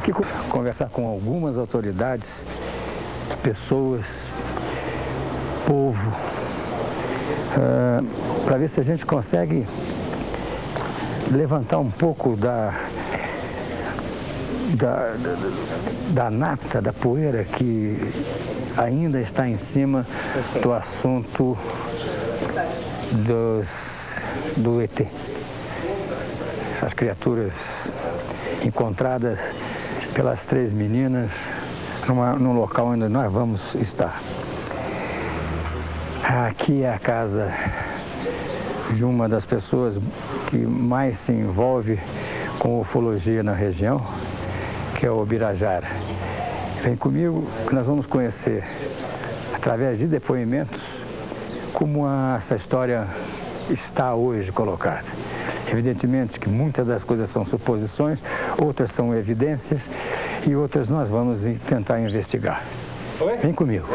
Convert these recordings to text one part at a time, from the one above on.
aqui conversar com algumas autoridades, pessoas, povo, para ver se a gente consegue levantar um pouco da nata, da poeira que ainda está em cima do assunto do ET. Essas criaturas encontradas pelas 3 meninas num local onde nós vamos estar. Aqui é a casa de uma das pessoas que mais se envolve com ufologia na região, que é o Birajara. Vem comigo que nós vamos conhecer, através de depoimentos, como essa história está hoje colocada. Evidentemente que muitas das coisas são suposições, outras são evidências e outras nós vamos tentar investigar. Vem comigo.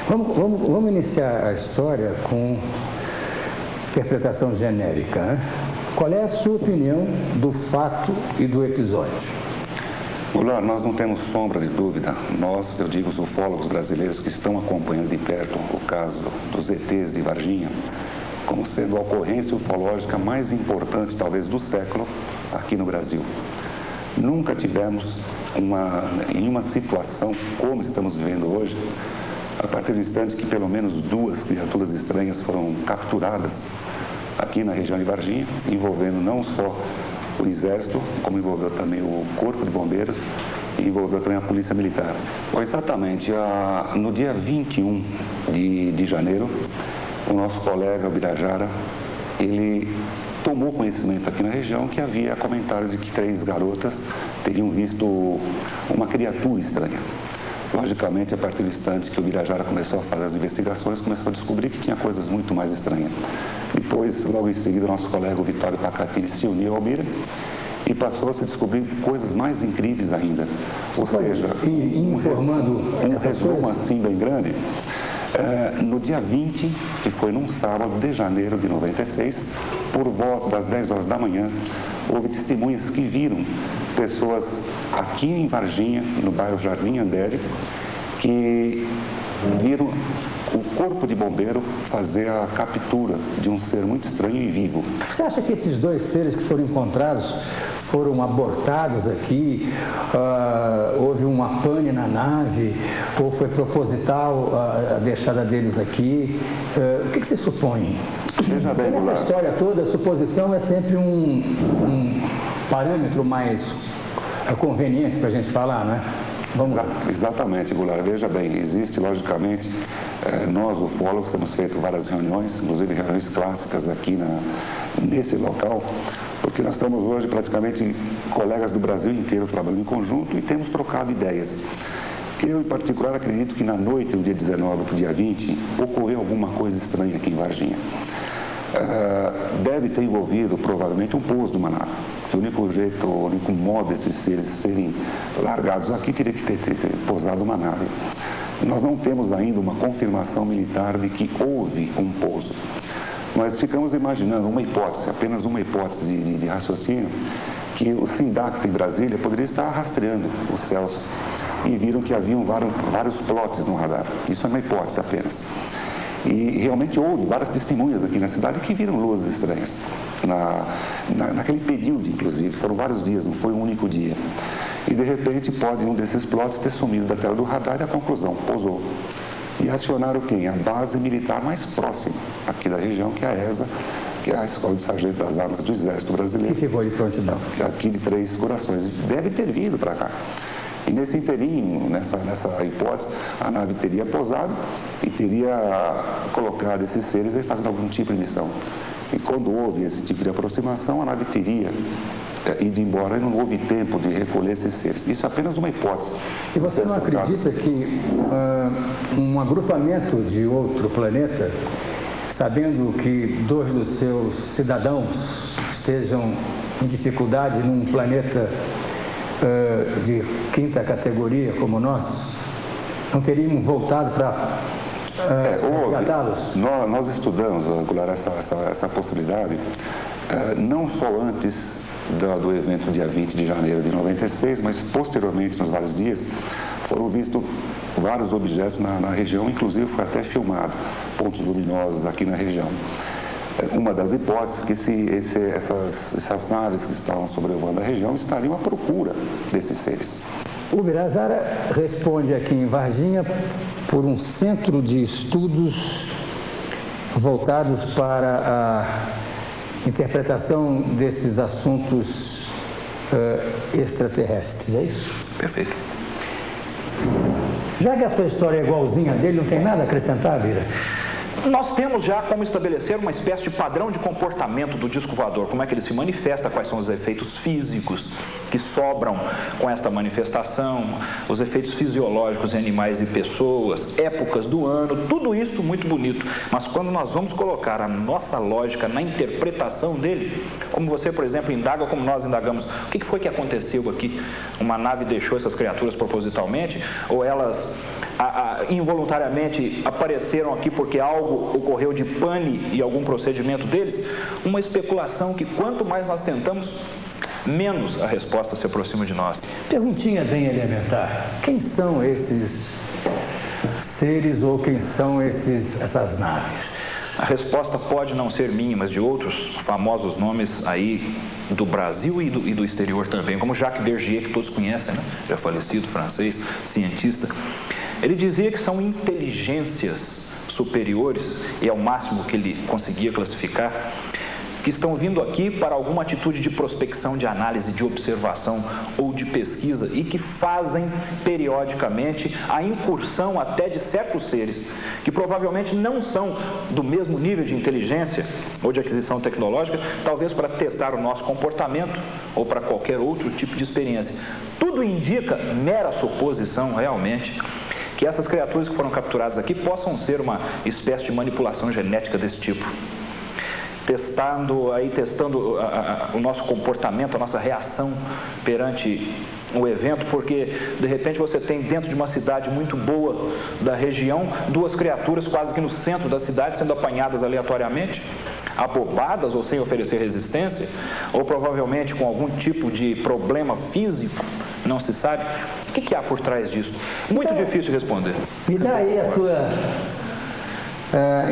Vamos iniciar a história com interpretação genérica, né? Qual é a sua opinião do fato e do episódio? Goulart, nós não temos sombra de dúvida, nós, eu digo os ufólogos brasileiros que estão acompanhando de perto o caso dos ETs de Varginha, como sendo a ocorrência ufológica mais importante, talvez, do século aqui no Brasil. Nunca tivemos em uma situação como estamos vivendo hoje, a partir do instante que pelo menos 2 criaturas estranhas foram capturadas aqui na região de Varginha, envolvendo não só o Exército, como envolveu também o Corpo de Bombeiros e envolveu também a Polícia Militar. Bom, exatamente, no dia 21 de janeiro, o nosso colega Birajara, ele tomou conhecimento aqui na região que havia comentários de que 3 garotas teriam visto uma criatura estranha. Logicamente, a partir do instante que o Birajara começou a fazer as investigações, começou a descobrir que tinha coisas muito mais estranhas. Depois, logo em seguida, o nosso colega o Vitório Pacatini se uniu ao Bira e passou a se descobrir coisas mais incríveis ainda. Ou seja, um resumo assim bem grande, no dia 20, que foi num sábado de janeiro de 96, por volta das 10 horas da manhã, houve testemunhas que viram pessoas aqui em Varginha, no bairro Jardim Andere, que viram o corpo de bombeiro fazer a captura de um ser muito estranho e vivo. Você acha que esses 2 seres que foram encontrados foram abortados aqui? Houve uma pane na nave? Ou foi proposital a deixada deles aqui? O que você supõe? Veja bem, nessa história toda, a suposição é sempre um parâmetro mais conveniente para a gente falar, né? Vamos lá. Exatamente, Goulart. Veja bem, existe logicamente, nós ufólogos temos feito várias reuniões, inclusive reuniões clássicas aqui nesse local, porque nós estamos hoje praticamente colegas do Brasil inteiro trabalhando em conjunto e temos trocado ideias. Eu, em particular, acredito que na noite do dia 19 para o dia 20, ocorreu alguma coisa estranha aqui em Varginha. Deve ter envolvido, provavelmente, um pouso de uma nave. O único modo desses seres serem largados aqui teria que ter pousado uma nave. Nós não temos ainda uma confirmação militar de que houve um pouso. Nós ficamos imaginando uma hipótese, apenas uma hipótese de raciocínio, que o SINDAC em Brasília poderia estar rastreando os céus e viram que haviam vários plots no radar. Isso é uma hipótese apenas. E realmente houve várias testemunhas aqui na cidade que viram luzes estranhas. Naquele período, inclusive, foram vários dias, não foi um único dia. E de repente pode um desses plots ter sumido da tela do radar e a conclusão, pousou. E acionaram quem? A base militar mais próxima aqui da região, que é a ESA, que é a Escola de Sargento das Armas do Exército Brasileiro. Que ficou de prontidão. Aqui de Três Corações. Deve ter vindo para cá. E nesse inteirinho, nessa hipótese, a nave teria pousado e teria colocado esses seres e fazendo algum tipo de missão. E quando houve esse tipo de aproximação, a nave teria ido embora e não houve tempo de recolher esses seres. Isso é apenas uma hipótese. E você não acredita que um agrupamento de outro planeta, sabendo que 2 dos seus cidadãos estejam em dificuldade num planeta de 5ª categoria como o nosso, não teriam voltado para resgatá-los? Nós estudamos, Goulart, essa possibilidade, não só antes do evento no dia 20 de janeiro de 96, mas posteriormente, nos vários dias, foram vistos vários objetos na região, inclusive foi até filmado pontos luminosos aqui na região. Uma das hipóteses que essas naves que estavam sobrevoando a região estariam à procura desses seres. O Ubirajara responde aqui em Varginha por um centro de estudos voltados para a interpretação desses assuntos extraterrestres, é isso? Perfeito. Já que a sua história é igualzinha dele, não tem nada a acrescentar, Bira? Nós temos já como estabelecer uma espécie de padrão de comportamento do disco voador, como é que ele se manifesta, quais são os efeitos físicos que sobram com esta manifestação, os efeitos fisiológicos em animais e pessoas, épocas do ano, tudo isso muito bonito. Mas quando nós vamos colocar a nossa lógica na interpretação dele, como você, por exemplo, indaga, como nós indagamos, o que foi que aconteceu aqui? Uma nave deixou essas criaturas propositalmente, ou elas involuntariamente apareceram aqui porque algo ocorreu de pane e algum procedimento deles? Uma especulação que quanto mais nós tentamos, menos a resposta se aproxima de nós. Perguntinha bem elementar. Quem são esses seres ou quem são essas naves? A resposta pode não ser minha, mas de outros famosos nomes aí do Brasil e do exterior também, como Jacques Vergier, que todos conhecem, né? Já falecido, francês, cientista. Ele dizia que são inteligências superiores, e é o máximo que ele conseguia classificar, que estão vindo aqui para alguma atitude de prospecção, de análise, de observação ou de pesquisa e que fazem periodicamente a incursão até de certos seres que provavelmente não são do mesmo nível de inteligência ou de aquisição tecnológica, talvez para testar o nosso comportamento ou para qualquer outro tipo de experiência. Tudo indica, mera suposição realmente, que essas criaturas que foram capturadas aqui possam ser uma espécie de manipulação genética desse tipo. Testando o nosso comportamento, a nossa reação perante o evento, porque de repente você tem dentro de uma cidade muito boa da região, duas criaturas quase que no centro da cidade sendo apanhadas aleatoriamente, abobadas ou sem oferecer resistência, ou provavelmente com algum tipo de problema físico, não se sabe. O que há por trás disso? Muito difícil responder. Me dá aí a sua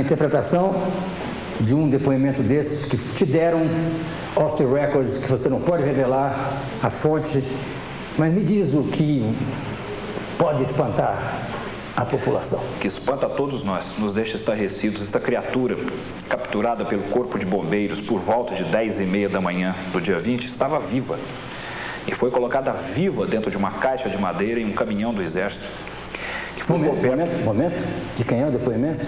interpretação de um depoimento desses que te deram off the record, que você não pode revelar a fonte, mas me diz o que pode espantar a população. Que espanta a todos nós, nos deixa estarrecidos. Esta criatura, capturada pelo corpo de bombeiros por volta de 10h30 da manhã do dia 20, estava viva. E foi colocada viva dentro de uma caixa de madeira em um caminhão do Exército. Momento? De quem é o depoimento?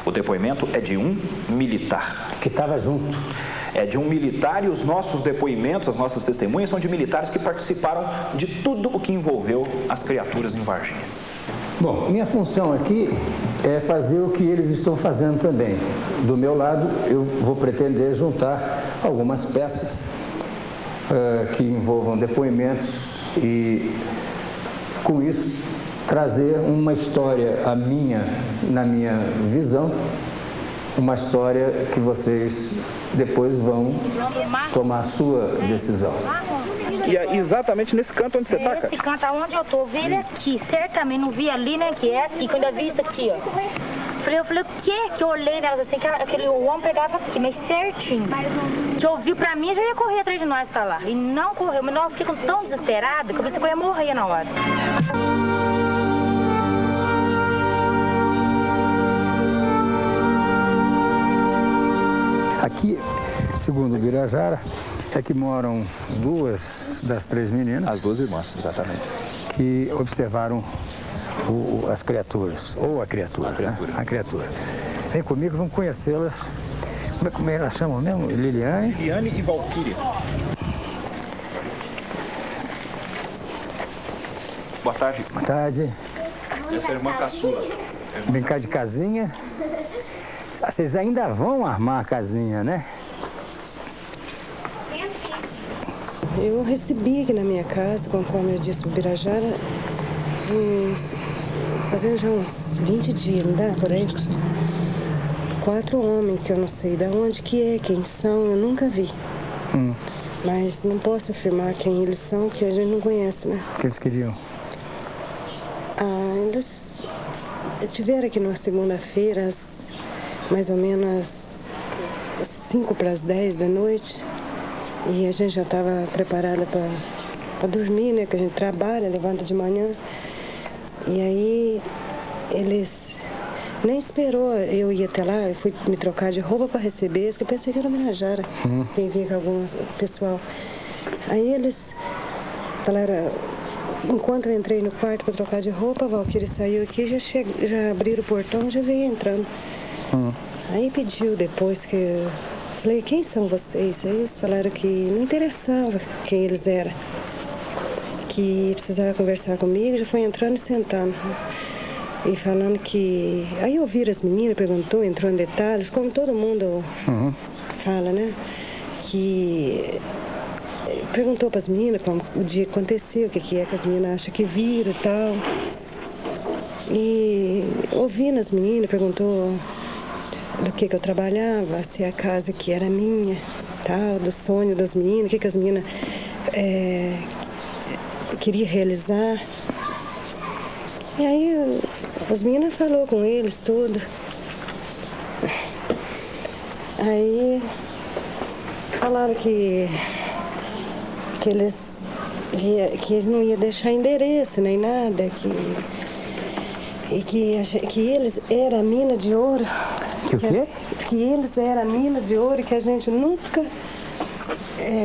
O depoimento é de um militar. Que estava junto. É de um militar, e os nossos depoimentos, as nossas testemunhas são de militares que participaram de tudo o que envolveu as criaturas em Varginha. Bom, minha função aqui é fazer o que eles estão fazendo também. Do meu lado, eu vou pretender juntar algumas peças que envolvam depoimentos e, com isso, trazer uma história, na minha visão, uma história que vocês depois vão tomar a sua decisão. E é exatamente nesse canto onde você está, cara? Esse canto onde eu tô, vi ele aqui, certamente, não vi ali, né, que é aqui, quando eu vi isso aqui, ó. Eu falei, o que? Que eu olhei nelas assim, que o homem pegava aqui, mas certinho. Que eu vi pra mim, já ia correr atrás de nós pra lá. E não correu, mas nós ficamos tão desesperados que eu pensei que eu ia morrer na hora. Aqui, segundo o Ubirajara, é que moram duas das três meninas. As duas irmãs, exatamente. Que observaram as criaturas, ou a criatura. A criatura. Vem comigo, vamos conhecê-las. Como é que elas chamam mesmo? Liliane? Liliane e Valquíria. Boa tarde. Boa tarde. Essa é a irmã caçula. Brincar de casinha. Vocês ainda vão armar a casinha, né? Eu recebi aqui na minha casa, conforme eu disse, o Ubirajara, fazendo já uns 20 dias, não dá por aí? 4 homens que eu não sei de onde que é, quem são, eu nunca vi. Mas não posso afirmar quem eles são, porque a gente não conhece, né? O que eles queriam? Eles estiveram aqui na segunda-feira, mais ou menos 5 para as 10 da noite. E a gente já estava preparada para dormir, né? Que a gente trabalha, levanta de manhã. E aí eles nem esperou eu ir até lá, eu fui me trocar de roupa para receber eles, que eu pensei que era Mirajara, quem vinha com algum pessoal. Aí eles falaram, enquanto eu entrei no quarto para trocar de roupa, a Valquíria saiu aqui, já abriram o portão, já veio entrando. Aí pediu depois que eu falei, quem são vocês? Aí eles falaram que não interessava quem eles eram, que precisava conversar comigo, já foi entrando e sentando. E falando que... Aí ouviram as meninas, perguntou, entrou em detalhes, como todo mundo fala, né? Que... Perguntou para as meninas como o dia aconteceu, o que é que as meninas acham que viram e tal. E ouvindo as meninas, perguntou do que eu trabalhava, se a casa que era minha, tal, do sonho das meninas, o que as meninas queriam realizar. E aí as meninas falou com eles tudo. Aí falaram que eles não iam deixar endereço nem nada, que eles eram a mina de ouro. Que o quê? Que eles eram a mina de ouro e que a gente nunca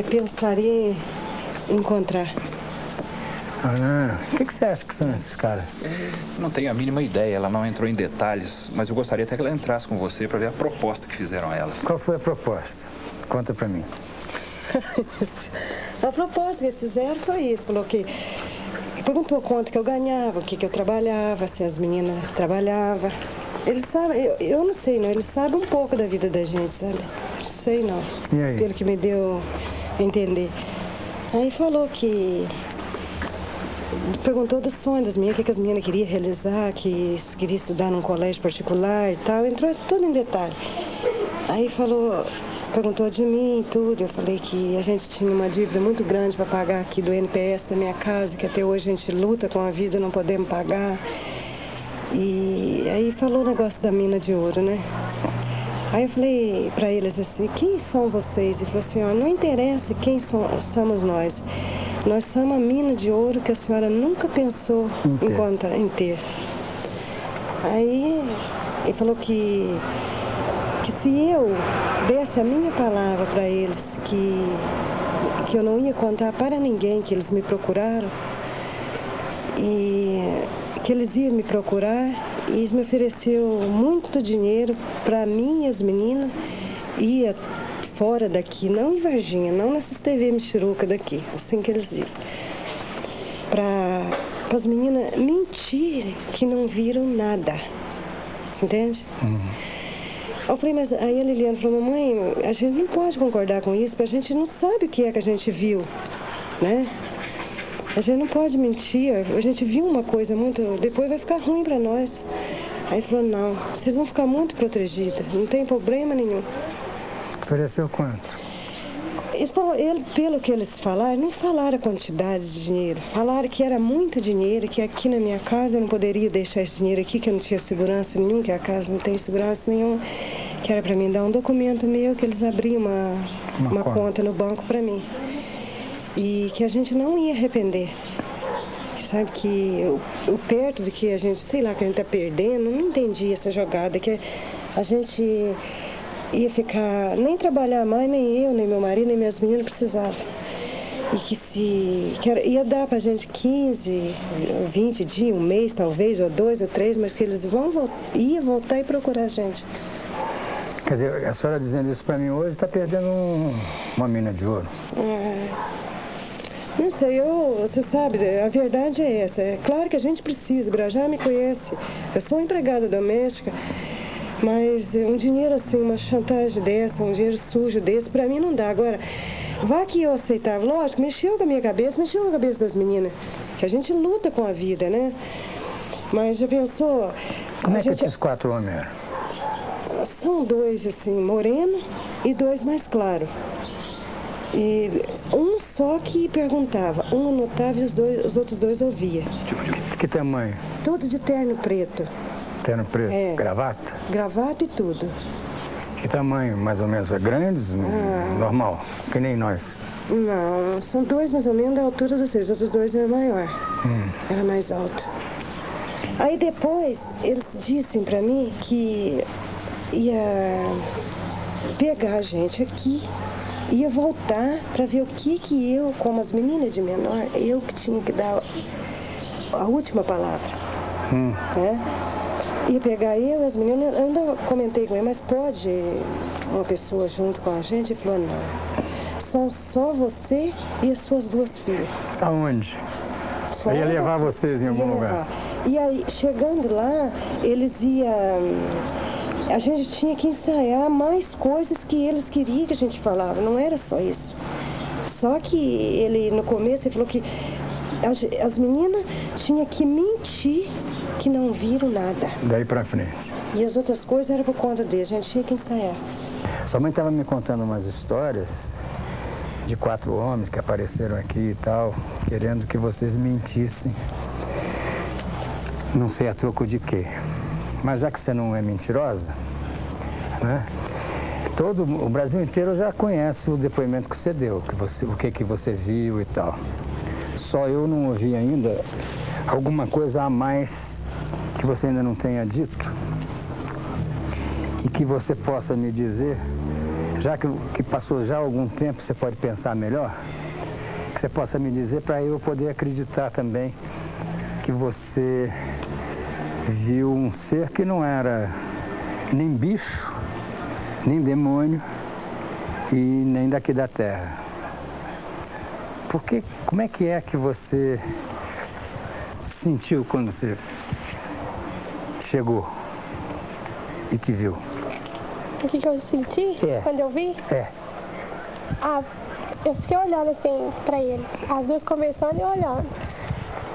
pensaria em encontrar. O que você acha que são esses caras? Não tenho a mínima ideia, ela não entrou em detalhes, mas eu gostaria até que ela entrasse com você para ver a proposta que fizeram a ela. Qual foi a proposta? Conta pra mim. A proposta que eles fizeram foi isso, falou que... Perguntou quanto que eu ganhava, o que eu trabalhava, se as meninas trabalhavam. Eles sabem, eu não sei não, eles sabem um pouco da vida da gente, sabe? Não sei não, e aí? Pelo que me deu a entender. Aí falou que... Perguntou do sonho das meninas, o que as meninas queriam realizar, que queria estudar num colégio particular e tal, entrou tudo em detalhe. Aí falou, perguntou de mim e tudo, eu falei que a gente tinha uma dívida muito grande para pagar aqui do NPS da minha casa, que até hoje a gente luta com a vida e não podemos pagar. E aí falou o negócio da mina de ouro, né? Aí eu falei para eles assim, quem são vocês? E falou assim, não interessa quem somos nós. Nós somos a mina de ouro que a senhora nunca pensou em ter. Aí ele falou que se eu desse a minha palavra para eles, que eu não ia contar para ninguém que eles me procuraram, e que eles iam me procurar, e eles me ofereceu muito dinheiro para mim e as meninas, ia fora daqui, não em Varginha, não nessas TV Michuruca daqui, assim que eles dizem. Para as meninas mentirem que não viram nada. Entende? Eu falei, mas aí a Liliana falou, mamãe, a gente não pode concordar com isso, porque a gente não sabe o que é que a gente viu, né? A gente não pode mentir, a gente viu uma coisa muito, depois vai ficar ruim para nós. Aí ele falou, não, vocês vão ficar muito protegidas, não tem problema nenhum. Ofereceu quanto? Pelo que eles falaram, nem falaram a quantidade de dinheiro. Falaram que era muito dinheiro, que aqui na minha casa eu não poderia deixar esse dinheiro aqui, que eu não tinha segurança nenhuma, que a casa não tem segurança nenhuma. Que era para mim dar um documento meu, que eles abriam uma conta no banco para mim. E que a gente não ia arrepender. Sabe que o perto do que a gente, sei lá, que a gente tá perdendo, não entendi essa jogada, que a gente... ia ficar, nem trabalhar mais, nem eu, nem meu marido, nem minhas meninas precisavam. E que ia dar pra gente 15, 20 dias, um mês talvez, ou 2 ou 3, mas que eles iam voltar e procurar a gente. Quer dizer, a senhora dizendo isso pra mim hoje está perdendo uma mina de ouro. Não sei, você sabe, a verdade é essa. É claro que a gente precisa, o Brajá me conhece, eu sou empregada doméstica. Mas um dinheiro assim, uma chantagem dessa, um dinheiro sujo desse, pra mim não dá. Agora, vá que eu aceitava, lógico, mexeu com a minha cabeça, mexeu com a cabeça das meninas, que a gente luta com a vida, né? Mas já pensou... Como é que esses 4 homens eram? São 2, assim, moreno e 2 mais claros. E um só que perguntava, um anotava e os outros dois ouviam. Que tamanho? Tudo de terno preto. Terno preto? É. Gravata? Gravata e tudo. Que tamanho, mais ou menos? Grandes? Normal? Que nem nós? Não, são dois mais ou menos da altura dos seis, os outros dois eram maior. Era mais alto. Aí depois, eles disseram pra mim que ia pegar a gente aqui, ia voltar pra ver o que eu, como as meninas de menor, eu que tinha que dar a última palavra. Né? Ia pegar eu, as meninas, eu ainda comentei com ele, mas pode uma pessoa junto com a gente? Ele falou, não. São só você e as suas duas filhas. Aonde? Só ia levar vocês em algum lugar? E aí, chegando lá, eles iam... A gente tinha que ensaiar mais coisas que eles queriam que a gente falava, não era só isso. Só que ele, no começo, ele falou que as meninas tinham que mentir que não viram nada. Daí pra frente. E as outras coisas eram por conta deles, a gente tinha que ensaiar. Sua mãe estava me contando umas histórias de 4 homens que apareceram aqui e tal, querendo que vocês mentissem. Não sei a troco de quê. Mas já que você não é mentirosa, né? O Brasil inteiro já conhece o depoimento que você deu, o que você viu e tal. Só eu não ouvi ainda alguma coisa a mais que você ainda não tenha dito e que você possa me dizer, já que passou já algum tempo, você pode pensar melhor, que você possa me dizer para eu poder acreditar também que você viu um ser que não era nem bicho, nem demônio e nem daqui da terra. Porque como é que você sentiu quando você chegou e que viu? O que eu senti quando eu vi? Eu fiquei olhando assim pra ele, as duas conversando e eu olhando.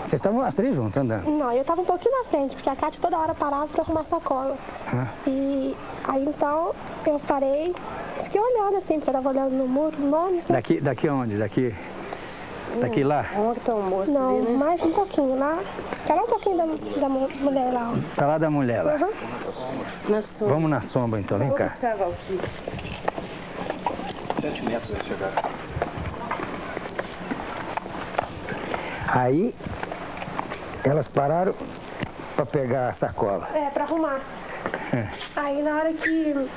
Vocês estavam as 3 juntas andando? Não, eu tava um pouquinho na frente, porque a Cátia toda hora parava pra arrumar sacola. E aí então eu parei, fiquei olhando assim, porque eu tava olhando no muro, nomes. Né? Daqui aonde? Daqui lá? Onde tá o moço? Não, ali, né? mais um pouquinho lá. Quero um pouquinho da mulher lá. Tá lá da mulher lá. Na sombra. Vamos na sombra então, vem cá. Vamos buscar a Valquíria. 7 metros vai chegar. Aí elas pararam para pegar a sacola. Pra arrumar. Aí na hora que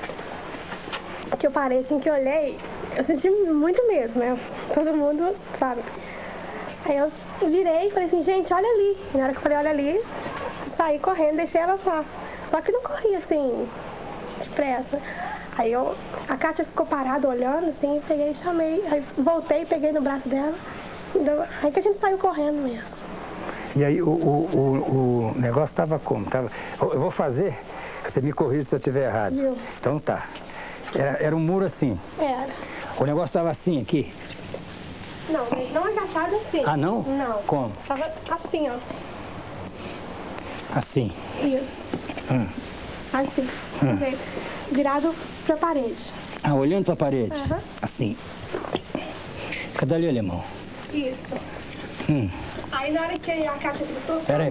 eu parei, assim, que eu olhei, eu senti muito medo, né? Todo mundo sabe. Aí eu virei e falei assim, gente, olha ali. E na hora que eu falei, olha ali, saí correndo, deixei elas lá. Só que não corri assim, depressa. Aí a Cátia ficou parada olhando, assim, peguei e chamei. Aí voltei, peguei no braço dela. Aí que a gente saiu correndo mesmo. E aí o negócio estava como? Eu vou fazer, você me corrige se eu estiver errado. Viu? Então tá. Era um muro assim. Era. O negócio estava assim aqui. Não, mas não agachado assim. Ah, não? Não. Como? Tava assim, ó. Assim. Isso. Assim. Virado pra parede. Ah, olhando para a parede? Aham. Assim. Cadê ali, alemão? Isso. Aí na hora que a Cátia gritou... Peraí.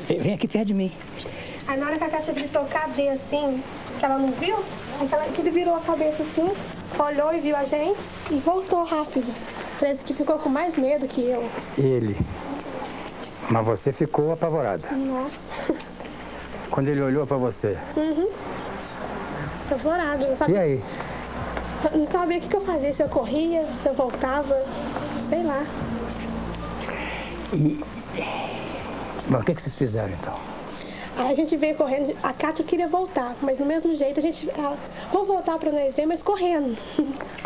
Vem aqui perto de mim. Aí na hora que a Cátia gritou, cadê, assim, que ela não viu, que ele virou a cabeça assim, olhou e viu a gente e voltou rápido. Parece que ficou com mais medo que eu. Ele. Mas você ficou apavorada. Nossa. Quando ele olhou para você. Apavorada. Não sabia, E aí? não sabia o que eu fazia, se eu corria, se eu voltava, sei lá. Bom, o que vocês fizeram então? Aí a gente veio correndo, a Cátia queria voltar, mas do mesmo jeito a gente... vou voltar pra nós ver, mas correndo.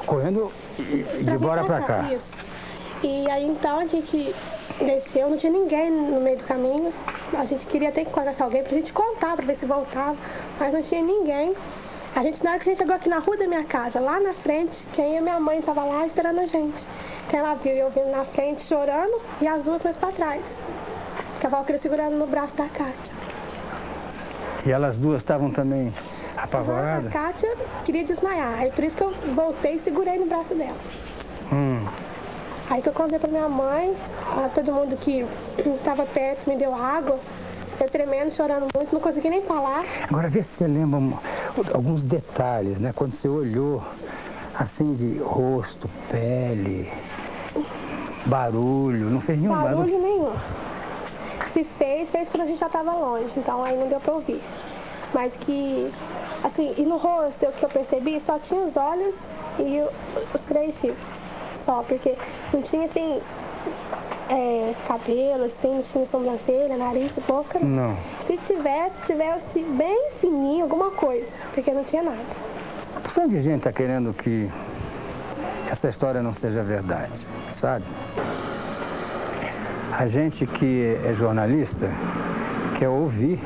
Correndo de bora pra cá. Isso. E aí então a gente desceu, não tinha ninguém no meio do caminho. A gente queria ter que conversar alguém pra gente contar, pra ver se voltava, mas não tinha ninguém. Na hora que a gente chegou aqui na rua da minha casa, lá na frente, quem é minha mãe estava lá esperando a gente. Então ela viu eu vindo na frente chorando e as duas mais pra trás. Que a Valquíria segurando no braço da Cátia. E elas duas estavam também Apavorada? A Kátia queria desmaiar, aí por isso que eu voltei e segurei no braço dela. Aí que eu contei pra minha mãe, todo mundo que estava perto me deu água, eu tremendo, chorando muito, não consegui nem falar. Agora vê se você lembra alguns detalhes, né? Quando você olhou, assim, de rosto, pele, barulho, não fez nenhum barulho? Barulho nenhum. Se fez quando a gente já estava longe, então aí não deu pra ouvir. Mas que, assim, e no rosto, o que eu percebi, só tinha os olhos e os 3 chifres. Só, porque não tinha, assim, cabelo, assim, não tinha sobrancelha, nariz, boca. Não. Se tivesse bem fininho, alguma coisa, porque não tinha nada. A porção de gente está querendo que essa história não seja verdade, sabe? A gente que é jornalista quer ouvir,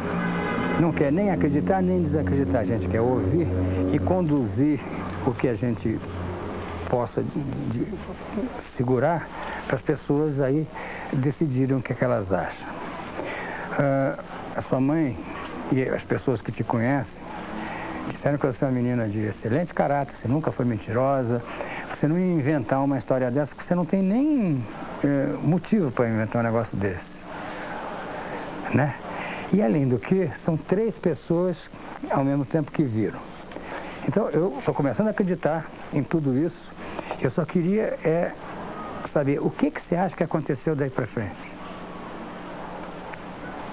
não quer nem acreditar nem desacreditar, a gente quer ouvir e conduzir o que a gente possa segurar para as pessoas aí decidirem o que é que elas acham. A sua mãe e as pessoas que te conhecem disseram que você é uma menina de excelente caráter, você nunca foi mentirosa, você não ia inventar uma história dessa, porque você não tem nem motivo para inventar um negócio desse, né? E além do que, são 3 pessoas ao mesmo tempo que viram. Então, eu estou começando a acreditar em tudo isso. Eu só queria saber o que você acha que aconteceu daí para frente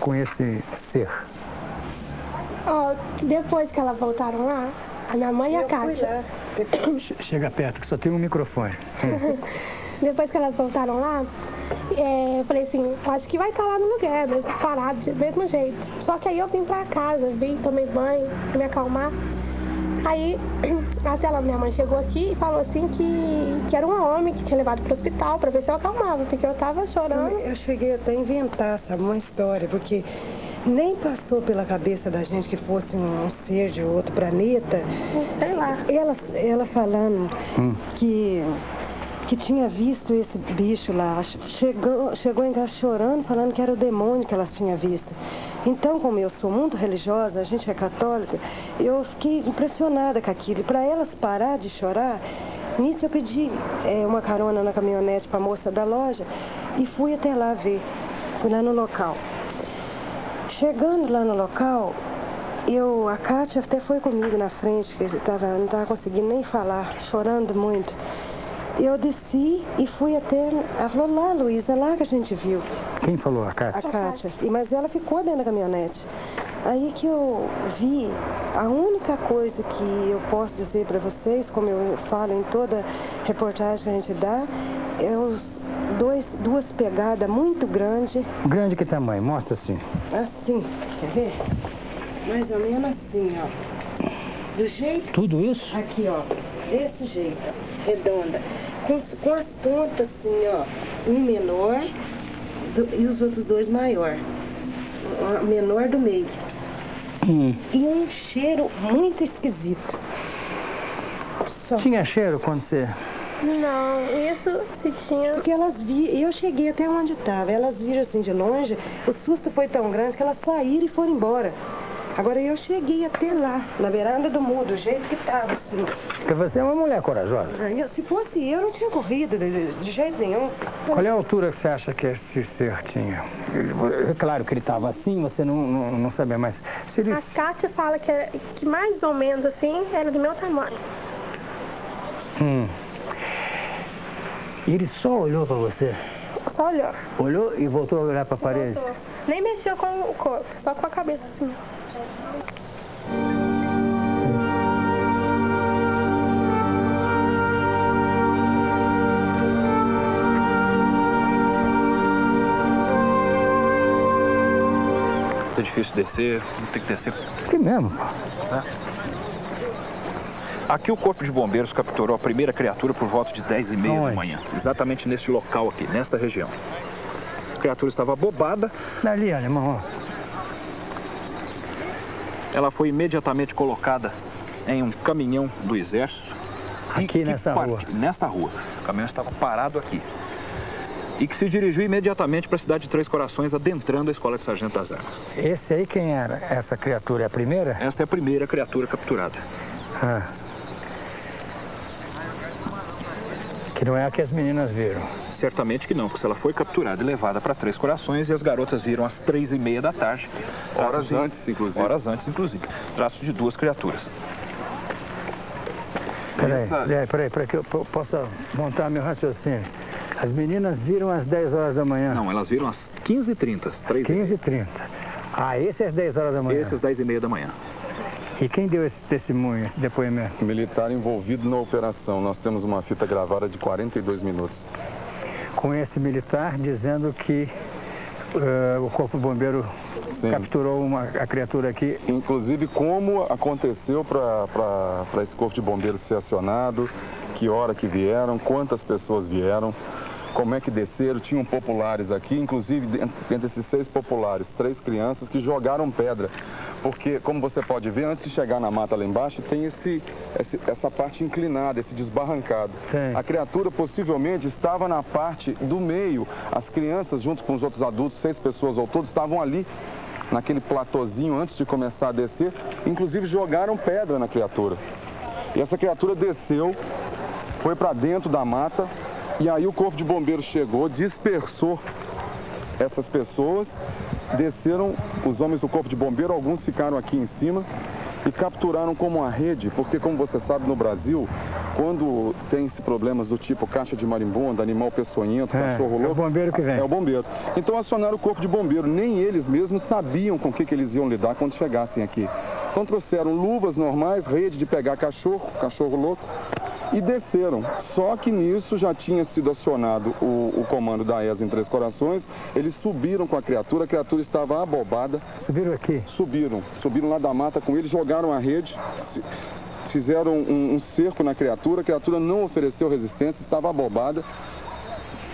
com esse ser. Depois que elas voltaram lá, a minha mãe e a Kátia. Chega perto, que só tem um microfone. Depois que elas voltaram lá, eu falei assim, acho que vai estar lá no lugar, parado, do mesmo jeito. Só que aí eu vim pra casa, tomei banho, pra me acalmar. Aí, até minha mãe chegou aqui e falou assim que era um homem que tinha levado pro hospital pra ver se eu acalmava, porque eu tava chorando. Eu cheguei até a inventar, sabe, uma história, porque nem passou pela cabeça da gente que fosse um ser de outro planeta. Sei lá. Ela falando que tinha visto esse bicho lá, chegou em casa chorando, falando que era o demônio que elas tinham visto. Então, como eu sou muito religiosa, a gente é católica, eu fiquei impressionada com aquilo. E para elas parar de chorar, nisso eu pedi uma carona na caminhonete para a moça da loja e fui até lá ver, fui lá no local. Chegando lá no local, a Kátia até foi comigo na frente, que não estava conseguindo nem falar, chorando muito. Eu desci e fui até... Ela falou, lá, Luísa, lá que a gente viu. Quem falou? A Kátia? A Kátia. Mas ela ficou dentro da caminhonete. Aí que eu vi, a única coisa que eu posso dizer para vocês, como eu falo em toda reportagem que a gente dá, duas pegadas muito grandes. Grande que tamanho? Mostra assim. Assim, quer ver? Mais ou menos assim, ó. Do jeito... Tudo isso? Aqui, ó. Desse jeito, redonda. Com as pontas assim, ó. Um menor e os outros 2 maior. O menor do meio. E um cheiro muito esquisito. Tinha cheiro quando você... Não, isso se tinha... Porque elas viram, eu cheguei até onde estava, elas viram assim de longe, o susto foi tão grande que elas saíram e foram embora. Agora eu cheguei até lá, na beirada do muro, do jeito que estava, assim. Porque você é uma mulher corajosa. Se fosse eu, não tinha corrido de jeito nenhum. Qual é a altura que você acha que esse ser tinha? É claro que ele estava assim, você não sabia, mas... Se ele... A Kátia fala que mais ou menos assim, era do meu tamanho. E ele só olhou para você? Só olhou. Olhou e voltou a olhar para a parede? Voltou. Nem mexeu com o corpo, só com a cabeça assim. É difícil descer, tem que descer. Que mesmo? Aqui o Corpo de Bombeiros capturou a primeira criatura por volta de 10h30 da manhã. Exatamente nesse local aqui, nesta região. A criatura estava bobada. Dali, alemão, ó. Ela foi imediatamente colocada em um caminhão do exército. Aqui nessa rua? Nesta rua. O caminhão estava parado aqui. e que se dirigiu imediatamente para a cidade de Três Corações, adentrando a Escola de Sargento das Armas. Esse aí quem era? Essa criatura é a primeira? Esta é a primeira criatura capturada. Ah. Que não é a que as meninas viram. Certamente que não, porque ela foi capturada e levada para Três Corações e as garotas viram às 3h30 da tarde. Horas antes, inclusive. Horas antes, inclusive. Traços de duas criaturas. Peraí, para que eu possa montar meu raciocínio. As meninas viram às 10 horas da manhã. Não, elas viram às 15h30. 15h30. Ah, esse é às 10 horas da manhã? Esse às 10h30 da manhã. E quem deu esse testemunho, esse depoimento? Militar envolvido na operação. Nós temos uma fita gravada de 42 minutos. Com esse militar dizendo que o Corpo Bombeiro capturou a criatura aqui. Inclusive como aconteceu para esse Corpo de Bombeiros ser acionado, que hora que vieram, quantas pessoas vieram, como é que desceram. Tinham populares aqui, inclusive entre esses 6 populares, 3 crianças que jogaram pedra. Porque, como você pode ver, antes de chegar na mata lá embaixo, tem essa parte inclinada, esse desbarrancado. Sim. A criatura possivelmente estava na parte do meio. As crianças, junto com os outros adultos, 6 pessoas ao todo, estavam ali, naquele platôzinho, antes de começar a descer. Inclusive, jogaram pedra na criatura. E essa criatura desceu, foi para dentro da mata, e aí o Corpo de Bombeiros chegou, dispersou essas pessoas. Desceram os homens do Corpo de Bombeiro, alguns ficaram aqui em cima e capturaram como uma rede, porque como você sabe no Brasil, quando tem esses problemas do tipo caixa de marimbondo, animal peçonhento, cachorro louco... É o bombeiro que vem. É o bombeiro. Então acionaram o Corpo de Bombeiro, nem eles mesmos sabiam com o que eles iam lidar quando chegassem aqui. Então trouxeram luvas normais, rede de pegar cachorro louco, e desceram. Só que nisso já tinha sido acionado o comando da ESA em Três Corações. Eles subiram com a criatura estava abobada. Subiram aqui? Subiram lá da mata com ele, jogaram a rede, fizeram um cerco na criatura. A criatura não ofereceu resistência, estava abobada.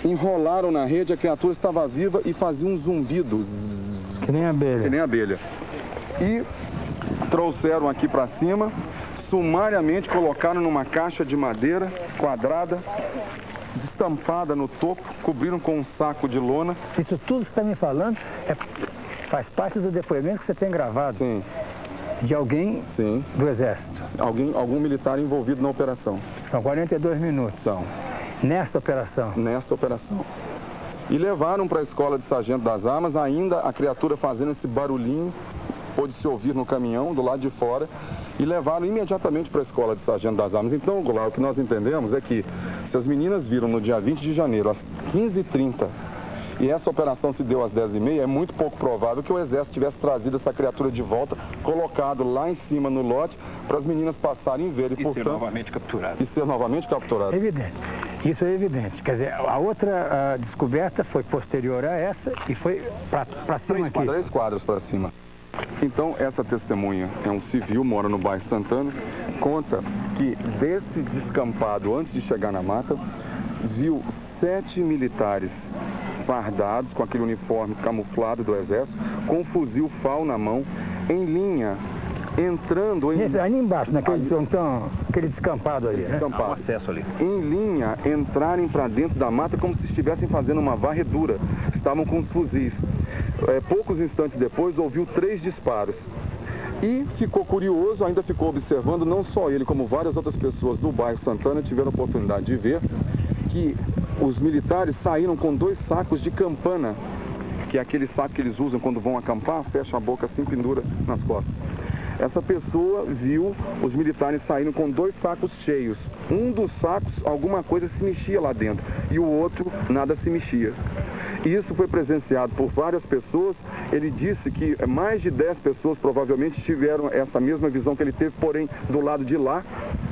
Enrolaram na rede, a criatura estava viva e fazia um zumbido. Que nem abelha. Que nem abelha. E trouxeram aqui para cima. Sumariamente colocaram numa caixa de madeira quadrada, destampada no topo, cobriram com um saco de lona. Isso tudo que você está me falando faz parte do depoimento que você tem gravado? Sim. De alguém do Exército? Algum militar envolvido na operação. São 42 minutos? São. Nesta operação? Nesta operação. E levaram para a Escola de Sargento das Armas, ainda a criatura fazendo esse barulhinho, pôde-se ouvir no caminhão, do lado de fora, e levaram imediatamente para a Escola de Sargento das Armas. Então, Goulart, o que nós entendemos é que se as meninas viram no dia 20 de janeiro, às 15h30, e essa operação se deu às 10h30, é muito pouco provável que o Exército tivesse trazido essa criatura de volta, colocado lá em cima no lote, para as meninas passarem e verem. E ser novamente capturado. E ser novamente capturado. Evidente. Isso é evidente. Quer dizer, a outra descoberta foi posterior a essa e foi para cima aqui. 3 quadras para cima. Então, essa testemunha é um civil, mora no bairro Santana, conta que desse descampado, antes de chegar na mata, viu 7 militares fardados, com aquele uniforme camuflado do Exército, com um fuzil FAL na mão, em linha, entrando em... Ali embaixo, aquele descampado ali, né? Há um acesso ali. Em linha, entrarem para dentro da mata como se estivessem fazendo uma varredura. Estavam com os fuzis. Poucos instantes depois, ouviu 3 disparos. E ficou curioso, ainda ficou observando, não só ele, como várias outras pessoas do bairro Santana tiveram a oportunidade de ver que os militares saíram com 2 sacos de campana, que é aquele saco que eles usam quando vão acampar, fecha a boca assim, pendura nas costas. Essa pessoa viu os militares saindo com 2 sacos cheios. Um dos sacos, alguma coisa se mexia lá dentro, e o outro, nada se mexia. Isso foi presenciado por várias pessoas. Ele disse que mais de 10 pessoas provavelmente tiveram essa mesma visão que ele teve, porém do lado de lá,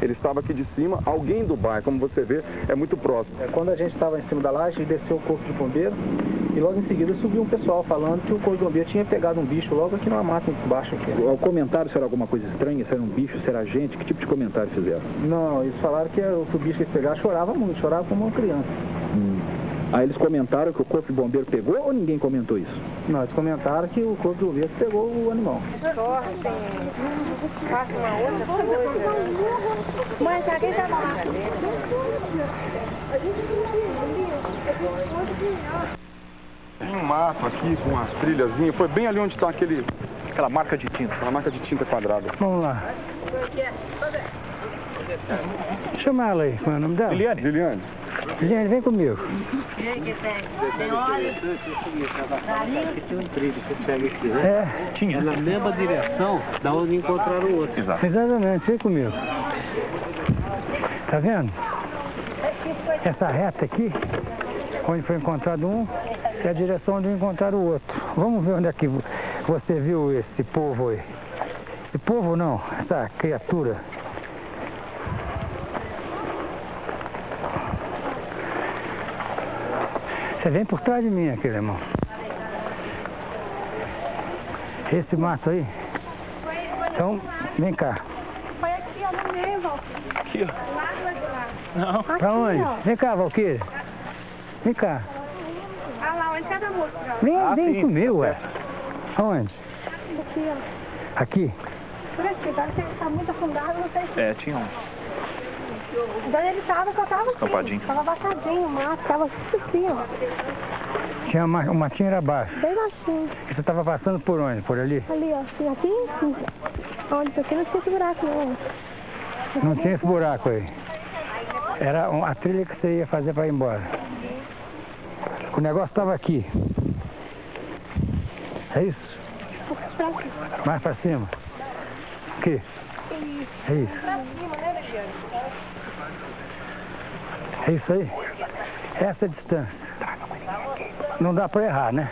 ele estava aqui de cima, alguém do bairro, como você vê, é muito próximo. Quando a gente estava em cima da laje, desceu o Corpo de Bombeiro e logo em seguida subiu um pessoal falando que o Corpo de Bombeiro tinha pegado um bicho logo aqui numa mata embaixo aqui. O comentário será alguma coisa estranha? Será um bicho? Será gente? Que tipo de comentário fizeram? Não, eles falaram que o bicho que eles pegaram chorava muito, chorava como uma criança. Aí eles comentaram que o Corpo de Bombeiro pegou ou ninguém comentou isso? Não, eles comentaram que o Corpo de Bombeiro pegou o animal. Faça uma outra coisa. Mãe, tá quem tá lá? Tem um mato aqui com umas trilhazinhas. Foi bem ali onde está aquela marca de tinta. Aquela marca de tinta quadrada. Vamos lá. Chama ela aí, qual é o nome dela? Liliane. Liliane. Liliane, vem comigo. E aí, que tem olhos? Tem um trilho que você pega aqui, né? É. Tinha. É na mesma direção da onde encontraram o outro. Exato. Exatamente, vem comigo. Tá vendo? Essa reta aqui, onde foi encontrado um, é a direção onde encontraram o outro. Vamos ver onde é que você viu esse povo aí. Esse povo não, essa criatura. Você vem por trás de mim aqui, irmão. Esse mato aí. Então, vem cá. Foi aqui, ó, no meio, Valquíria. Aqui, ó. Lá do lado de lá. Não. Aqui, Pra onde? ó. Vem cá, Valquíria. Vem cá. Ah lá, onde cada moça, ó. Vem sim, comigo, tá ué. Aonde? Aqui, ó. Aqui? Por aqui, agora que tá muito afundado, não sei se... É, tinha um. Onde ele tava, só tava Escampadinho. assim. Tava abaixadinho o mato, tava assim, ó. Tinha o matinho era baixo. Bem baixinho. E você estava passando por onde? Por ali? Ali, ó. E aqui, onde aqui não tinha esse buraco, não. Não tinha esse buraco aí. Era a trilha que você ia fazer para ir embora. O negócio estava aqui. É isso? Mais para cima. Aqui. É isso. É isso aí? Essa é a distância. Não dá para errar, né?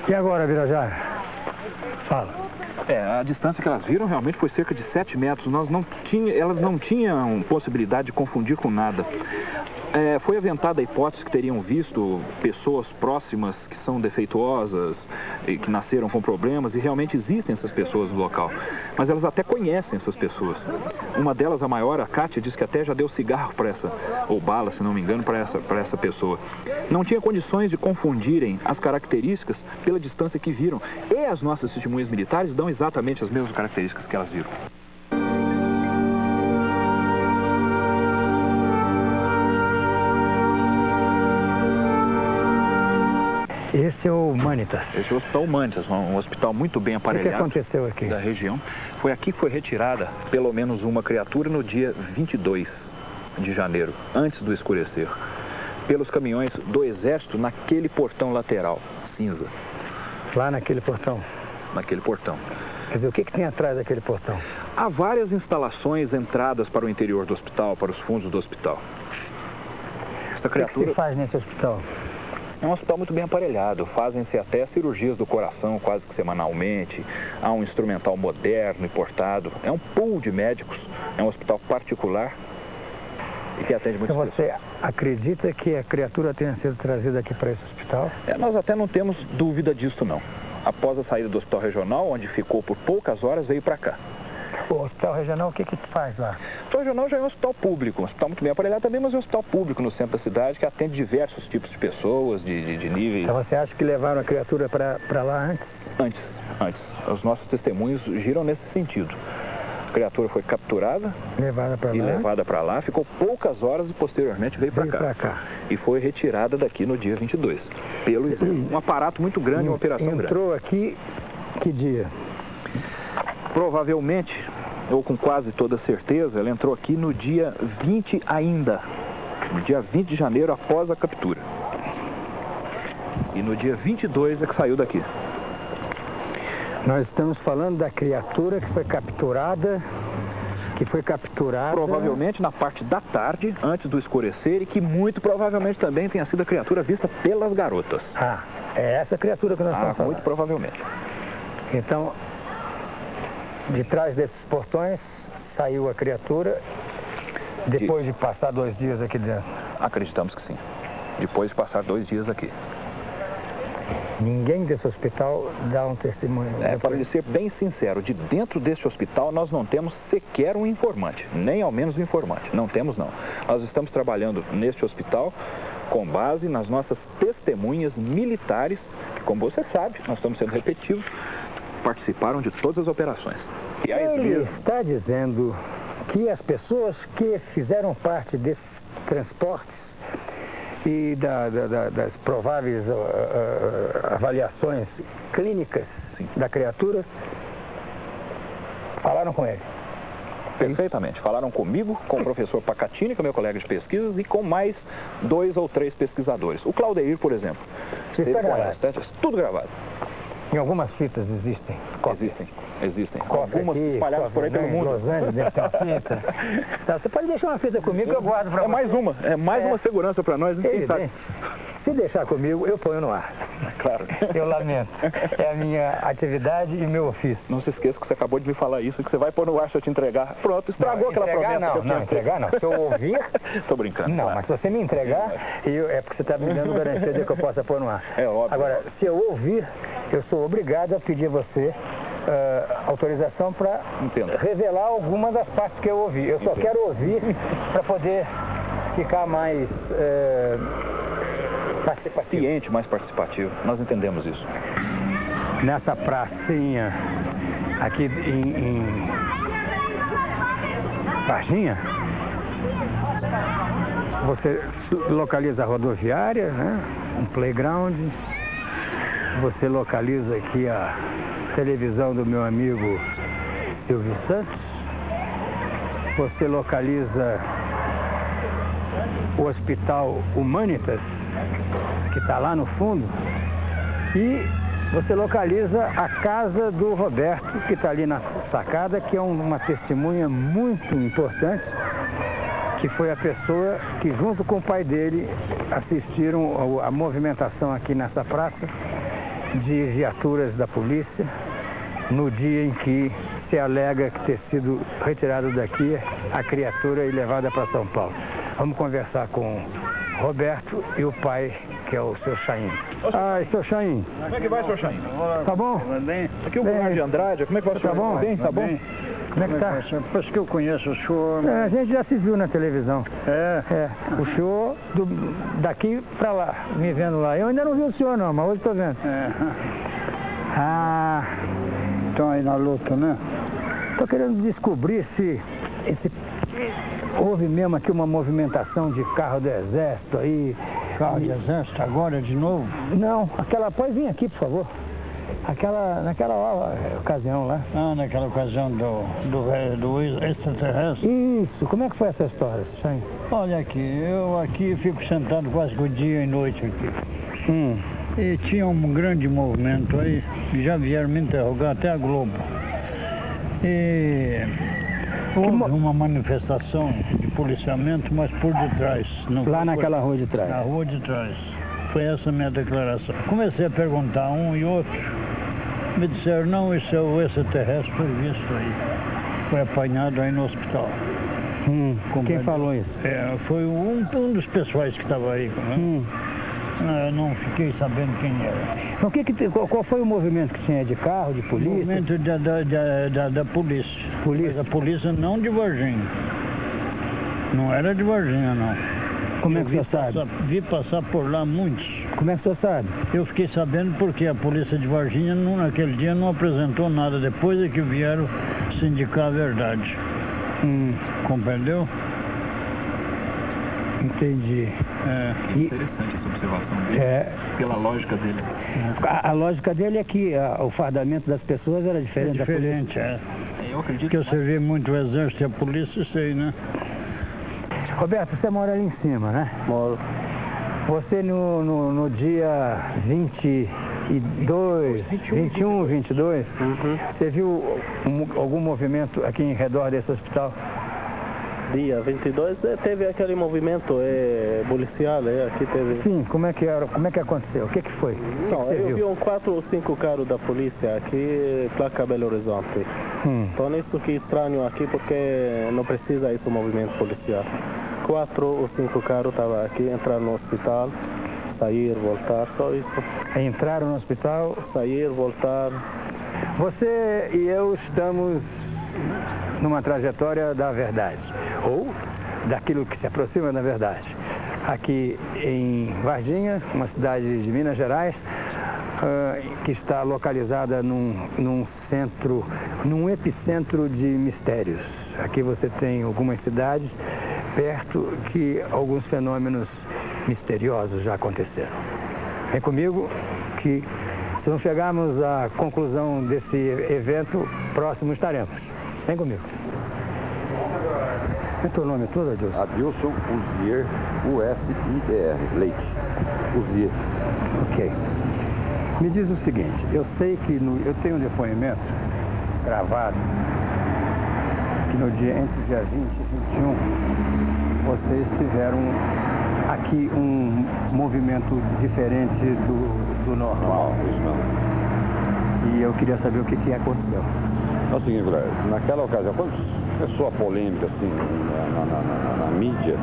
E agora, Birajara? Fala. A distância que elas viram realmente foi cerca de 7 metros. Elas não tinham possibilidade de confundir com nada. Foi aventada a hipótese que teriam visto pessoas próximas que são defeituosas e que nasceram com problemas, e realmente existem essas pessoas no local. Mas elas até conhecem essas pessoas. Uma delas, a maior, a Kátia, disse que até já deu cigarro para essa, ou bala, se não me engano, para essa pessoa. Não tinha condições de confundirem as características pela distância que viram. E as nossas testemunhas militares dão exatamente as mesmas características que elas viram. Esse é o Humanitas. Esse é o Hospital Humanitas, um hospital muito bem aparelhado. O que aconteceu aqui? Da região. Foi aqui que foi retirada pelo menos uma criatura no dia 22 de janeiro, antes do escurecer, pelos caminhões do Exército naquele portão lateral, cinza. Lá naquele portão? Naquele portão. Quer dizer, o que tem atrás daquele portão? Há várias instalações, entradas para o interior do hospital, para os fundos do hospital. Essa criatura... O que se faz nesse hospital? É um hospital muito bem aparelhado, fazem-se até cirurgias do coração quase que semanalmente, há um instrumental moderno importado, é um pool de médicos, é um hospital particular e que atende muitas pessoas. Você acredita que a criatura tenha sido trazida aqui para esse hospital? Nós até não temos dúvida disso não. Após a saída do hospital regional, onde ficou por poucas horas, veio para cá. O hospital regional, o que faz lá? O hospital regional já é um hospital público, um hospital muito bem aparelhado também, mas é um hospital público no centro da cidade que atende diversos tipos de pessoas, de níveis. Então você acha que levaram a criatura para lá antes? Antes. Os nossos testemunhos giram nesse sentido. A criatura foi capturada levada para lá, ficou poucas horas e posteriormente veio para cá. E foi retirada daqui no dia 22, pelo exército. Um aparato muito grande, uma operação grande. Entrou aqui que dia? Provavelmente, ou com quase toda certeza, ela entrou aqui no dia 20 ainda. No dia 20 de janeiro, após a captura. E no dia 22 é que saiu daqui. Nós estamos falando da criatura que foi capturada... Provavelmente na parte da tarde, antes do escurecer, e que muito provavelmente também tenha sido a criatura vista pelas garotas. Ah, é essa criatura que nós estamos falando? Muito provavelmente. Então... De trás desses portões saiu a criatura depois de passar 2 dias aqui dentro? Acreditamos que sim. Depois de passar 2 dias aqui. Ninguém desse hospital dá um testemunho? Para lhe ser bem sincero, de dentro deste hospital nós não temos sequer um informante, nem ao menos um informante. Não temos, não. Nós estamos trabalhando neste hospital com base nas nossas testemunhas militares, que, como você sabe, nós estamos sendo repetitivos, participaram de todas as operações. Ele está dizendo que as pessoas que fizeram parte desses transportes e das prováveis avaliações clínicas da criatura falaram com ele. Perfeitamente. Falaram comigo, com o professor Pacatini, que é meu colega de pesquisas, e com mais 2 ou 3 pesquisadores. O Claudeir, por exemplo. Está gravado. Tudo gravado. Em algumas fitas existem cópias. Existem. Cópia Algumas aqui, espalhadas por aí pelo mundo. Los Angeles deve ter uma fita. Você pode deixar uma fita comigo que eu guardo para você. É mais uma segurança para nós, hein? Quem sabe? Se deixar comigo, eu ponho no ar. Claro. Eu lamento. É a minha atividade e meu ofício. Não se esqueça que você acabou de me falar isso, que você vai pôr no ar se eu te entregar. Pronto, estragou aquela promessa que eu tinha. Não, entregar não. Se eu ouvir... Tô brincando. Não, claro. Mas se você me entregar, é porque você está me dando garantia de que eu possa pôr no ar. É óbvio. Agora, se eu ouvir, eu sou obrigado a pedir a você autorização para revelar alguma das partes que eu ouvi. Eu só quero ouvir para poder ficar mais participativo. Ciente, mais participativo. Nós entendemos isso. Nessa pracinha aqui em Varginha, você localiza a rodoviária, né? Um playground, você localiza aqui a televisão do meu amigo Silvio Santos, você localiza o Hospital Humanitas, que está lá no fundo, e você localiza a casa do Roberto, que está ali na sacada, que é uma testemunha muito importante, que foi a pessoa que, junto com o pai dele, assistiram a movimentação aqui nessa praça de viaturas da polícia, no dia em que se alega que ter sido retirado daqui a criatura e levada para São Paulo. Vamos conversar com Roberto e o pai, que é o seu Chaim. Ai, seu Chaim. Como é que vai, seu Chaim? Tá bom? Bem. Aqui é o Bernardo de Andrade, como é que vai, Tá bom? Bem, tá bom? Como é que tá? Depois que eu conheço o senhor... A gente já se viu na televisão. O senhor daqui para lá, me vendo lá. Eu ainda não vi o senhor não, mas hoje estou vendo. Estão aí na luta, né? Estou querendo descobrir se houve mesmo aqui uma movimentação de carro do exército aí. Carro de exército agora de novo? Não, pode vir aqui, por favor. Naquela ocasião lá. Naquela ocasião do extraterrestre? Isso, como é que foi essa história, Chaim? Olha aqui, eu aqui fico sentado quase que o dia e noite aqui. E tinha um grande movimento aí, já vieram me interrogar até a Globo. E houve uma manifestação de policiamento, mas por detrás. Lá naquela rua de trás? Na rua de trás. Foi essa a minha declaração. Comecei a perguntar um e outro. Me disseram, não, isso é o extraterrestre previsto aí. Foi apanhado aí no hospital. Quem falou isso? Foi um dos pessoais que estava aí. Eu não fiquei sabendo quem era. Qual foi o movimento que tinha de carro, de polícia? O movimento da polícia. Polícia? Da polícia não de Varginha. Não era de Varginha, não. Como é que você sabe? Vi passar por lá muitos. Como é que você sabe? Eu fiquei sabendo porque a polícia de Varginha naquele dia não apresentou nada. Depois é que vieram se indicar a verdade. Compreendeu? Entendi. Interessante essa observação dele, pela lógica dele. A lógica dele é que o fardamento das pessoas era diferente da polícia. Eu acredito que eu servi muito o exército e a polícia, sei, né? Roberto, você mora ali em cima, né? Moro. Você no dia 21, 22, você viu algum movimento aqui em redor desse hospital? Dia 22 teve aquele movimento policial, aqui teve. Sim, como é que aconteceu? O que foi? Não, eu vi 4 ou 5 carros da polícia aqui, placa Belo Horizonte. Então isso que é estranho aqui porque não precisa isso movimento policial. 4 ou 5 carros estavam aqui, entraram no hospital, sair, voltar, só isso. Entraram no hospital? Sair, voltar. Você e eu estamos numa trajetória da verdade, ou daquilo que se aproxima da verdade. Aqui em Varginha, uma cidade de Minas Gerais, que está localizada num epicentro de mistérios. Aqui você tem algumas cidades perto que alguns fenômenos misteriosos já aconteceram. Vem comigo que, se não chegarmos à conclusão desse evento, próximo estaremos. Vem comigo. Qual é o teu nome todo, Adilson? Adilson Uzier, U-S-I-E-R, Leite. Uzier. Ok. Me diz o seguinte, eu sei que eu tenho um depoimento gravado que no dia, entre o dia 20 e 21, vocês tiveram aqui um movimento diferente do normal. Isso não. E eu queria saber o que aconteceu. É o seguinte, naquela ocasião, quando começou a polêmica assim, na mídia,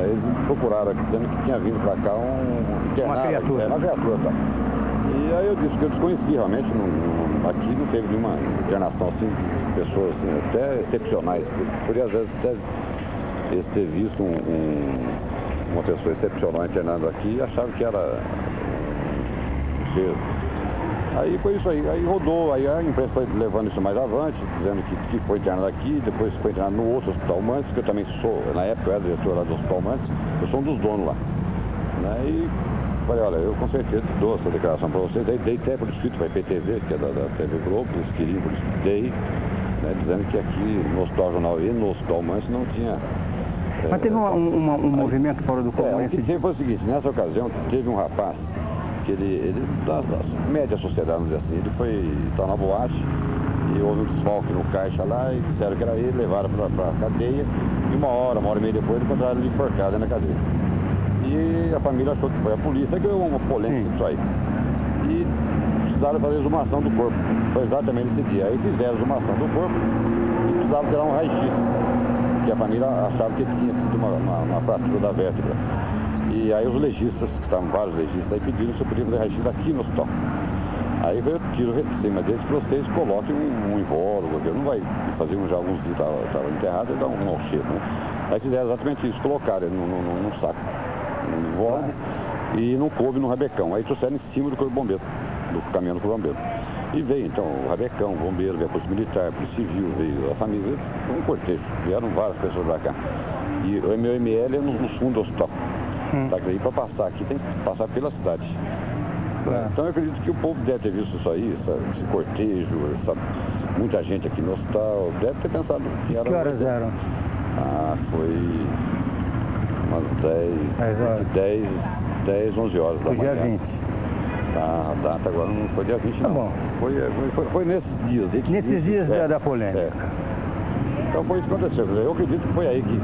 eles procuraram aqui dizendo que tinha vindo para cá uma criatura. Uma criatura, tá? E aí eu disse que eu desconheci realmente, aqui não teve nenhuma internação assim, de pessoas assim, até excepcionais. Poderia às vezes até eles ter visto uma pessoa excepcional internando aqui e achavam que era um ser. Aí foi isso aí rodou, aí a imprensa foi levando isso mais avante, dizendo que foi internado aqui, depois foi internado no outro Hospital Mantes, que eu também sou, na época eu era diretor lá do Hospital Mantes, eu sou um dos donos lá. Né? E falei, olha, eu com certeza dou essa declaração para vocês, dei até por escrito para a IPTV, que é da TV Globo, eles queriam por escrito, dei, né, dizendo que aqui no Hospital Jornal e no Hospital Mantes não tinha... Mas teve um movimento fora do comum? O que teve foi o seguinte, nessa ocasião teve um rapaz, que ele da média sociedade, vamos dizer assim, ele foi estar na boate e houve um desfalque no caixa lá e disseram que era ele, levaram para a cadeia e uma hora e meia depois encontraram ele enforcado na cadeia. E a família achou que foi a polícia, que deu uma polêmica disso aí. E precisaram fazer exumação do corpo. Foi exatamente esse dia. Aí fizeram a exumação do corpo e precisavam tirar um raio-x, que a família achava que ele tinha tido uma fratura da vértebra. E aí os legistas, que estavam vários legistas, aí pediram se eu podia fazer raio-x aqui no hospital. Aí eu tiro de cima deles que vocês coloquem um invólucro, porque não vai fazer já alguns dias estava enterrado e dá um mau cheiro, né? Aí fizeram exatamente isso, colocaram ele num saco, um invólucro, e não coube no rabecão. Aí trouxeram em cima do corpo bombeiro, do caminhão do corpo bombeiro. E veio então o rabecão, o bombeiro, veio a polícia militar, a polícia civil, veio a família, foi um cortejo, vieram várias pessoas pra cá. E o meu ML é nos fundos do hospital. Tá, aí para passar aqui tem que passar pela cidade. Claro. Então eu acredito que o povo deve ter visto isso aí, esse cortejo, muita gente aqui no hospital, deve ter pensado que era... Que horas eram? Foi umas 10, 11 horas da manhã. Dia 20. A data agora não foi dia 20 não. Tá bom. Foi nesses dias. Nesses dias da polêmica. Então foi isso que aconteceu. Eu acredito que foi aí que...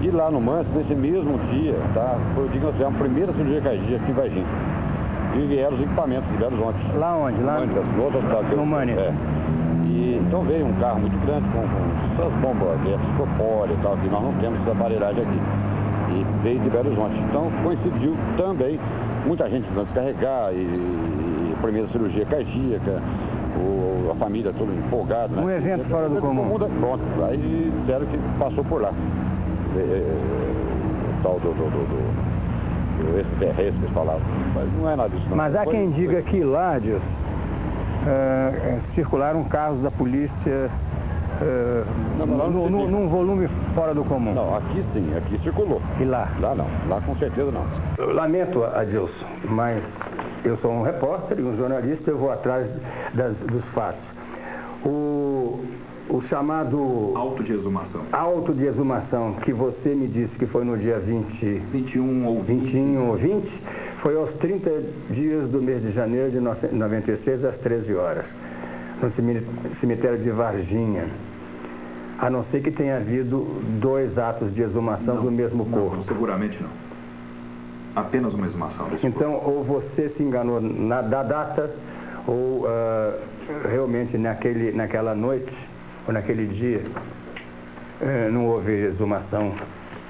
E lá no Mantes, nesse mesmo dia, tá, foi o dia que nós fizemos a primeira cirurgia cardíaca aqui em Varginha. E vieram os equipamentos de Belo Horizonte. Lá onde? Lá no outro hospital. No Manitas. E então veio um carro muito grande com essas bombas corpóreas e tal, que nós não temos essa aparelhagem aqui. E veio de Belo Horizonte. Então coincidiu também muita gente ficando descarregar e primeira cirurgia cardíaca. A família toda empolgada. Um evento fora do comum. Pronto, aí disseram que passou por lá. O tal do extraterrestre que eles falavam. Mas não é nada disso não. Mas há quem diga que lá, Deus, circularam carros da polícia num volume fora do comum. Não, aqui sim, aqui circulou. E lá? Lá não, lá com certeza não. Eu lamento, Adilson, mas eu sou um repórter e um jornalista, eu vou atrás dos fatos. O chamado... Auto de exumação. Auto de exumação, que você me disse que foi no dia 21 ou 20, foi aos 30 dias do mês de janeiro de 96, às 13 horas, no cemitério de Varginha. A não ser que tenha havido 2 atos de exumação do mesmo corpo. Não, seguramente não. Apenas uma exumação desse então, corpo. ou você se enganou da data, ou realmente naquela noite, ou naquele dia, não houve exumação,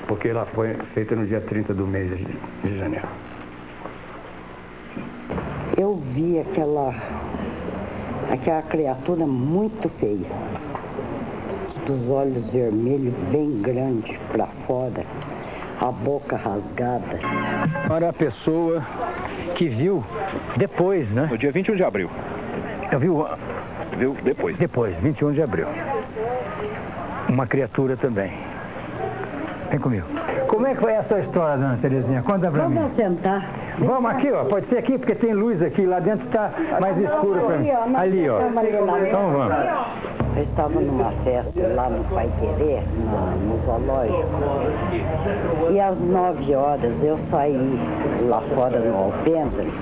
porque ela foi feita no dia 30 do mês de janeiro. Eu vi aquela criatura muito feia, dos olhos vermelhos bem grandes para fora, a boca rasgada. Era a pessoa que viu depois, né? No dia 21 de abril. Eu vi Viu depois. Depois, 21 de abril. uma criatura também. Vem comigo. Como é que foi essa história, dona Terezinha? Conta pra mim. Vamos sentar. Vamos aqui, ó. Pode ser aqui, porque tem luz aqui. Lá dentro tá mais escuro pra mim. Ali, ó. Então vamos. Eu estava numa festa lá no Pai Querer, no zoológico. E às 9 horas eu saí lá fora no alpendre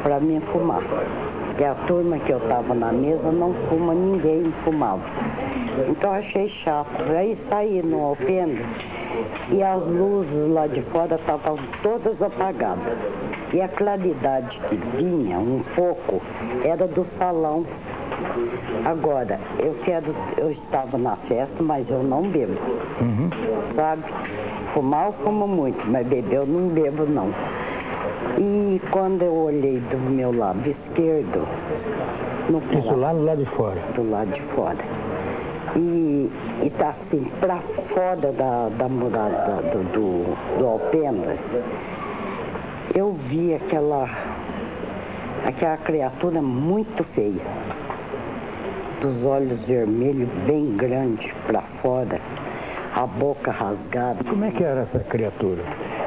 para me fumar. Porque a turma que eu estava na mesa não fuma, ninguém fumava. Então eu achei chato. Aí saí no alpendre e as luzes lá de fora estavam todas apagadas. E a claridade que vinha um pouco era do salão. Agora, eu estava na festa, mas eu não bebo, sabe? Fumar eu fumo muito, mas beber eu não bebo não. E quando eu olhei do meu lado esquerdo, isso lá do lado de fora? Do lado de fora. E tá assim, pra fora da muralha do alpendre, eu vi aquela criatura muito feia. Dos olhos vermelhos bem grandes para fora, a boca rasgada. Como é que era essa criatura?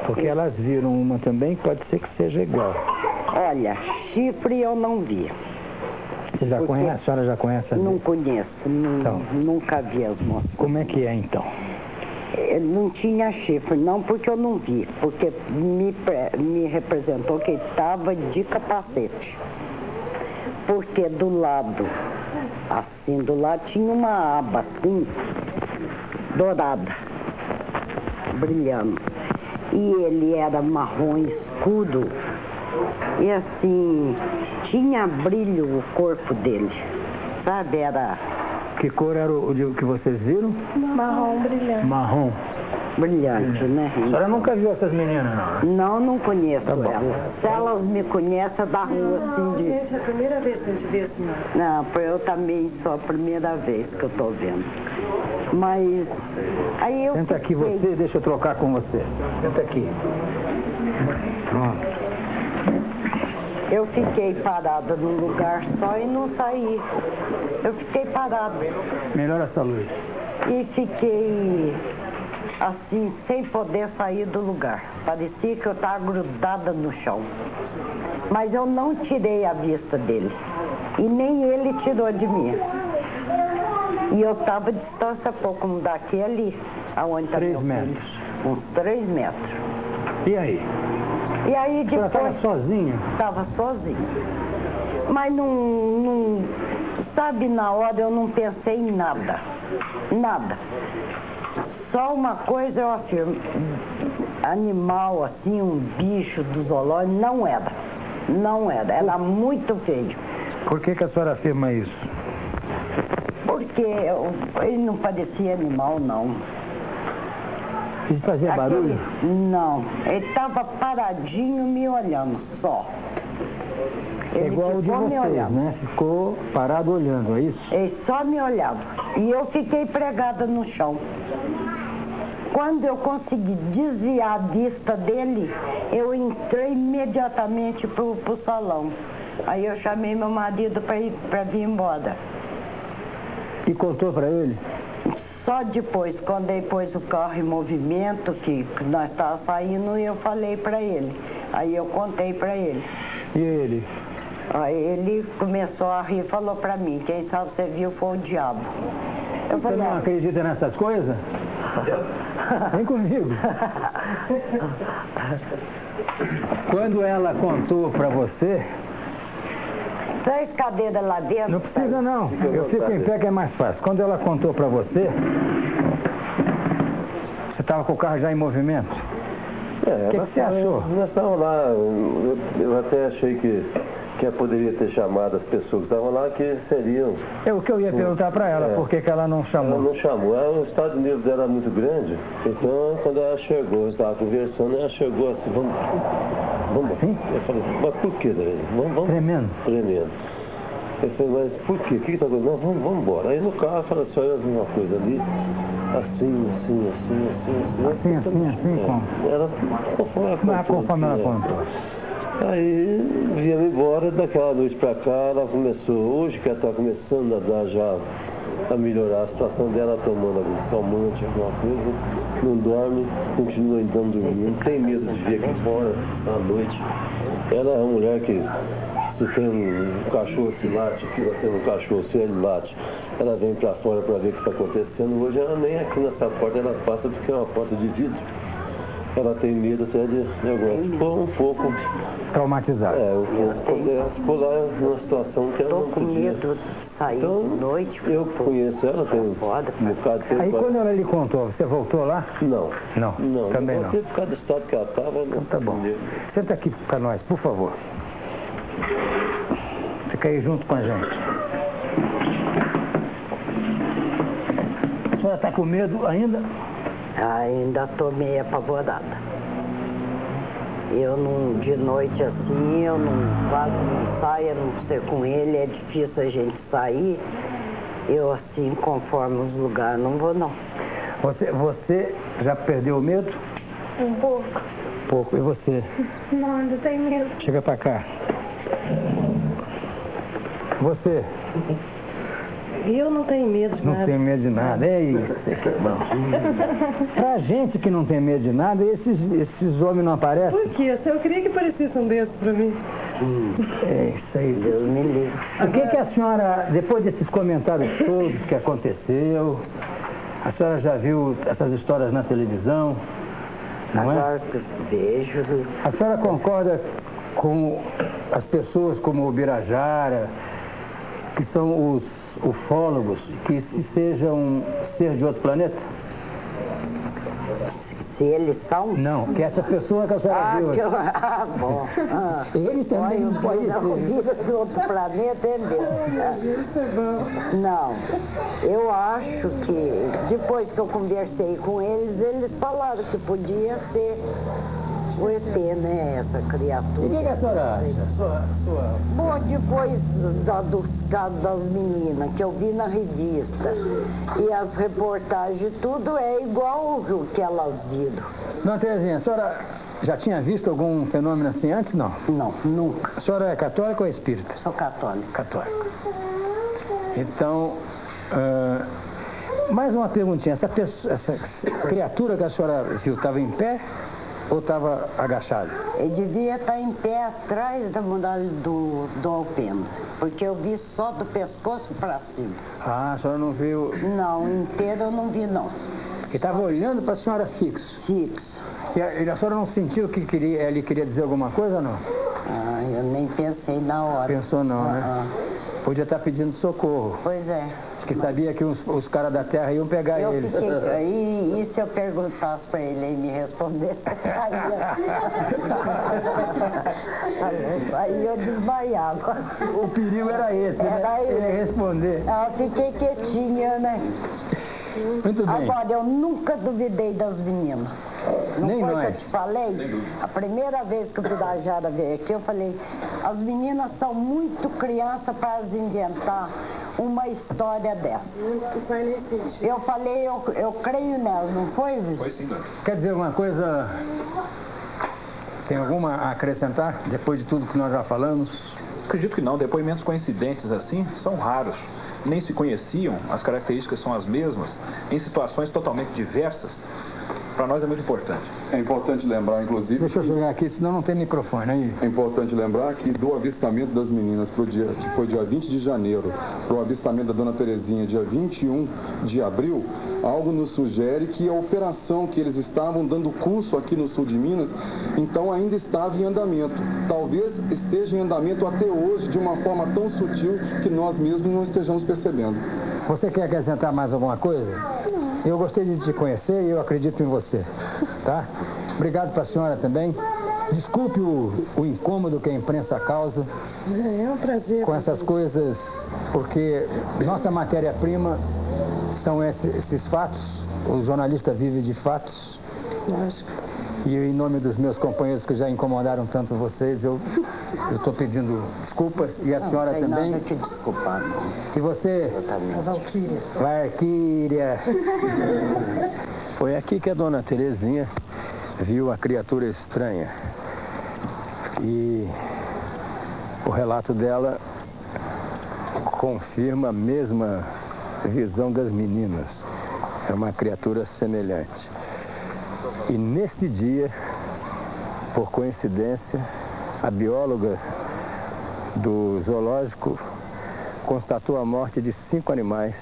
Porque elas viram uma também, pode ser que seja igual. Olha, chifre eu não vi. Você já conhece? A senhora já conhece? Não conheço, então, nunca vi as moças. Como é que é então? Não tinha chifre, não porque eu não vi, porque me representou que estava de capacete. Porque do lado tinha uma aba assim, dourada, brilhando. E ele era marrom escuro e assim, tinha brilho o corpo dele, sabe? Era... Que cor era o que vocês viram? Marrom brilhante. Marrom. Brilhante, né? A senhora nunca viu essas meninas, não? Não conheço elas. Se elas me conhecem, da rua assim de... Gente, é a primeira vez que a gente vê assim. Não, eu também sou a primeira vez que eu tô vendo. Mas aí eu Senta aqui você, deixa eu trocar com você. Senta aqui. Pronto. Eu fiquei parada num lugar só e não saí. Eu fiquei parada. Melhora essa luz. E fiquei assim, sem poder sair do lugar. Parecia que eu estava grudada no chão. Mas eu não tirei a vista dele. E nem ele tirou de mim. E eu estava a distância pouco daquele, aonde está 3 metros. Uns 3 metros. E aí? E aí depois... A senhora estava sozinha? Estava sozinha. Mas não... Sabe, na hora eu não pensei em nada. Nada. Só uma coisa eu afirmo. Animal, assim, um bicho do zoológico, não era. Não era. Era muito feio. Por que a senhora afirma isso? Porque ele não parecia animal, não. Ele fazia barulho? Não. Ele estava paradinho me olhando, só. É igual o de vocês, né? Ficou parado olhando, é isso? Ele só me olhava. E eu fiquei pregada no chão. Quando eu consegui desviar a vista dele, eu entrei imediatamente pro salão. Aí eu chamei meu marido para vir embora. E contou para ele? Só depois, quando ele pôs o carro em movimento, que nós estávamos saindo, eu falei para ele. Aí eu contei para ele. E ele? Aí ele começou a rir e falou para mim, quem sabe você viu foi o diabo. Eu você não acredita nessas coisas? Vem comigo. Quando ela contou para você... 3 cadeiras lá dentro. Não precisa não, eu fico em pé que é mais fácil. Quando ela contou para você, você estava com o carro já em movimento? O que você achou? Nós estávamos lá, eu até achei que eu poderia ter chamado as pessoas que estavam lá, que seriam... É o que eu ia perguntar para ela, por que ela não chamou? Ela não chamou, o estado de nível dela era muito grande, então quando ela chegou, eu estava conversando, ela chegou assim, vamos. Sim? Eu falei, mas por que, Tereza? Vamos. Tremendo? Tremendo. Eu falei, mas por quê? O que está acontecendo? Não, vamos embora. Aí no carro ela falou assim, olha, eu vi uma coisa ali, assim, como? Ela, conforme ela contou. Aí viemos embora, daquela noite pra cá, ela começou, hoje que ela está começando a dar já a melhorar a situação dela, tomando algum calmante, alguma coisa, não dorme, continua andando dormindo, tem medo de vir aqui fora à noite. Ela é uma mulher que, se tem um cachorro se late, aqui nós temos um cachorro, se ele late, ela vem para fora para ver o que está acontecendo. Hoje ela nem aqui nessa porta ela passa porque é uma porta de vidro. Ela tem medo até de agora. Ficou um pouco traumatizada. Ela ficou lá numa situação que ela não podia. Medo de sair então, de noite. Eu conheço ela, tem um bocado de tempo. Aí quando ela lhe contou, você voltou lá? Não. Não? Também não. Por causa do estado que ela estava. Então tá bom. Senta aqui para nós, por favor. Fica aí junto com a gente. A senhora está com medo ainda? Ainda estou meio apavorada. Eu não, de noite assim, eu não, quase não saio, a não ser com ele, é difícil a gente sair. Eu assim, conforme os lugares, não vou não. Você já perdeu o medo? Um pouco. Pouco. E você? Não, ainda tenho medo. Chega pra cá. Você? Eu não tenho medo de nada. Não tenho medo de nada, é isso que é bom. Pra gente que não tem medo de nada, esses homens não aparecem? Por quê? Eu queria que aparecesse um desses pra mim. É isso aí. Deus me livre. O que a senhora, depois desses comentários todos que aconteceu, a senhora já viu essas histórias na televisão? Não é? Agora vejo. A senhora concorda com as pessoas como o Birajara, que são os ufólogos, que se seja um ser de outro planeta? Se eles são? Não, que essa pessoa que a senhora viu. Bom. Eles também não podem ser. De outro planeta é mesmo. Não, eu acho que depois que eu conversei com eles, eles falaram que podia ser o ET, né, essa criatura. E o que a senhora acha? Bom, depois das meninas que eu vi na revista e as reportagens, tudo é igual o que elas viram. Dona Terezinha, a senhora já tinha visto algum fenômeno assim antes, não? Não, nunca. A senhora é católica ou espírita? Sou católica. Católica. Então, mais uma perguntinha. Essa criatura que a senhora viu estava em pé ou estava agachada? Ele devia estar em pé atrás da muralha do alpendre, porque eu vi só do pescoço para cima. Ah, a senhora não viu? Não, inteiro eu não vi, não. Ele estava olhando para a senhora fixo? Fixo. E a senhora não sentiu que ele queria dizer alguma coisa ou não? Ah, eu nem pensei na hora. Pensou não, né? Podia estar pedindo socorro. Pois é. Que sabia que os caras da terra iam pegar eles. E se eu perguntasse para ele e me respondesse, aí eu desmaiava. O perigo era esse, né? Ele responder. Eu fiquei quietinha, né? Muito bem. Agora, eu nunca duvidei das meninas. Não nem foi nós. Que eu te falei? A primeira vez que o Birajara veio aqui, eu falei, as meninas são muito crianças para inventar uma história dessa. Eu falei, eu creio nela, não foi? Foi sim, dona. Quer dizer alguma coisa? Tem alguma a acrescentar, depois de tudo que nós já falamos? Acredito que não. Depoimentos coincidentes assim são raros. Nem se conheciam, as características são as mesmas, em situações totalmente diversas. Para nós é muito importante. É importante lembrar, inclusive... Deixa eu chegar aqui, senão não tem microfone aí. É importante lembrar que do avistamento das meninas, que foi dia 20 de janeiro, para o avistamento da Dona Terezinha, dia 21 de abril, algo nos sugere que a operação que eles estavam dando curso aqui no sul de Minas, então ainda estava em andamento. Talvez esteja em andamento até hoje, de uma forma tão sutil que nós mesmos não estejamos percebendo. Você quer acrescentar mais alguma coisa? Eu gostei de te conhecer e eu acredito em você, tá? Obrigado para a senhora também. Desculpe o incômodo que a imprensa causa. É um prazer. Com essas coisas, porque nossa matéria-prima são esses fatos. O jornalista vive de fatos. Lógico. E em nome dos meus companheiros que já incomodaram tanto vocês, eu estou pedindo desculpas. E a senhora também. Não tem nada que desculpar, não. E você? A Valquíria. Valquíria. Foi aqui que a Dona Terezinha viu a criatura estranha. E o relato dela confirma a mesma visão das meninas. É uma criatura semelhante. E nesse dia, por coincidência, a bióloga do zoológico constatou a morte de 5 animais.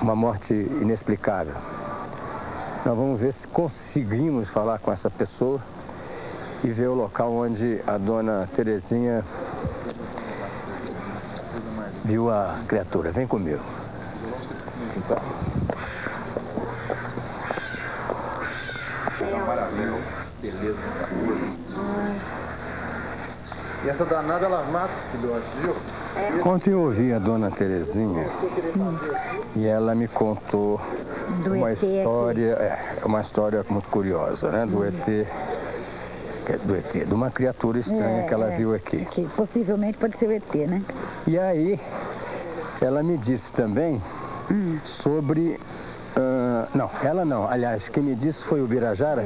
Uma morte inexplicável. Nós vamos ver se conseguimos falar com essa pessoa e ver o local onde a dona Terezinha viu a criatura. Vem comigo. Beleza. E essa danada, ela mata os filhotes, viu? Ontem eu ouvi a dona Terezinha e ela me contou uma história muito curiosa, né? Do ET, de uma criatura estranha que ela viu aqui. Que possivelmente pode ser o ET, né? E aí, ela me disse também sobre... não, ela não. Aliás, quem me disse foi o Birajara,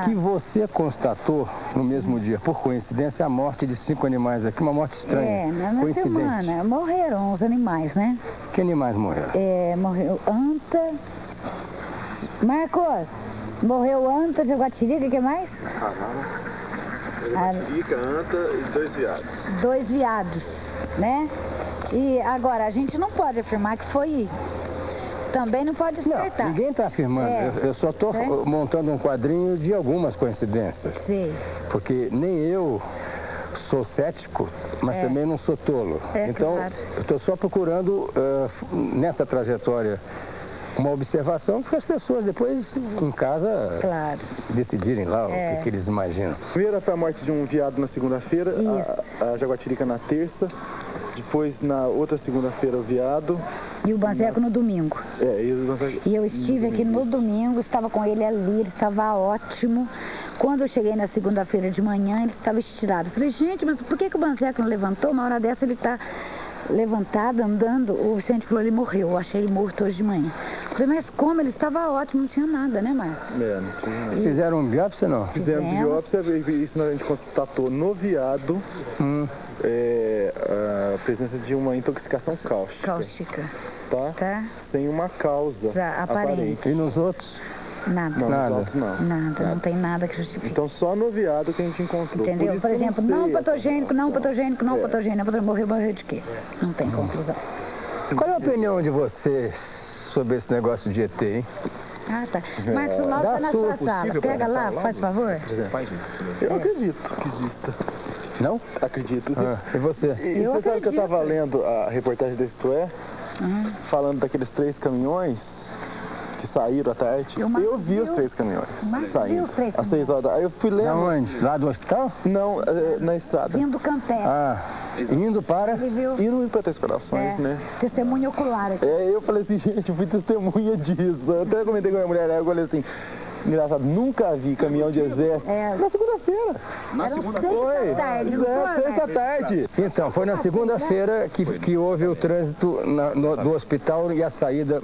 que você constatou no mesmo dia, por coincidência, a morte de 5 animais aqui, uma morte estranha. Na semana morreram os animais, né? Que animais morreram? Morreu anta. Marcos, morreu anta, jaguatirica, o que mais? Jaguatirica, anta e 2 viados. 2 viados, né? E agora, a gente não pode afirmar que foi... Também não pode descartar. Não, ninguém está afirmando. Eu só estou montando um quadrinho de algumas coincidências. Sim. Porque nem eu sou cético, mas também não sou tolo. Então, eu estou só procurando, nessa trajetória, uma observação que as pessoas depois, em casa, decidirem lá o que eles imaginam. Primeiro foi a morte de um viado na segunda-feira, a jaguatirica na terça. Depois, na outra segunda-feira, o viado. E o banzeco no domingo. E eu estive aqui no domingo, estava com ele ali, ele estava ótimo. Quando eu cheguei na segunda-feira de manhã, ele estava estirado. Eu falei, gente, mas por que o banzeco não levantou? Uma hora dessa ele está levantado, andando. O Vicente falou, ele morreu. Eu achei ele morto hoje de manhã. Eu falei, mas como? Ele estava ótimo, não tinha nada, né, Márcio? Não tinha nada. Fizeram um biópsia, não? Fizemos biópsia, e isso a gente constatou no viado. A presença de uma intoxicação cáustica. Tá? Sem uma causa aparente. E nos outros? Nada. Nos outros, não tem nada que justifique. Então só no viado que a gente encontrou. Entendeu? Por exemplo, não patogênico, morreu de quê? Não tem conclusão. Qual é a opinião de vocês sobre esse negócio de ET, hein? Ah, tá. Marcos, o laudo está na sua sala. Pega lá, faz favor. Eu acredito que exista. Não? Acredito. E você? E você sabe que eu estava lendo a reportagem da Isto É, falando daqueles 3 caminhões que saíram à tarde. Eu vi os 3 caminhões saindo às 6 horas. Aí eu fui lendo. Aonde? Lá do hospital? Não, na estrada. Vindo do Campestre. Indo para? Indo para 3 Corações, né? Testemunha ocular aqui. Eu falei assim, gente, fui testemunha disso. Eu até comentei com a minha mulher, eu falei assim, engraçado, nunca vi caminhão de exército. Na segunda-feira. Na segunda-feira? Sexta tarde. Então, foi na segunda-feira que houve o trânsito do hospital e a saída.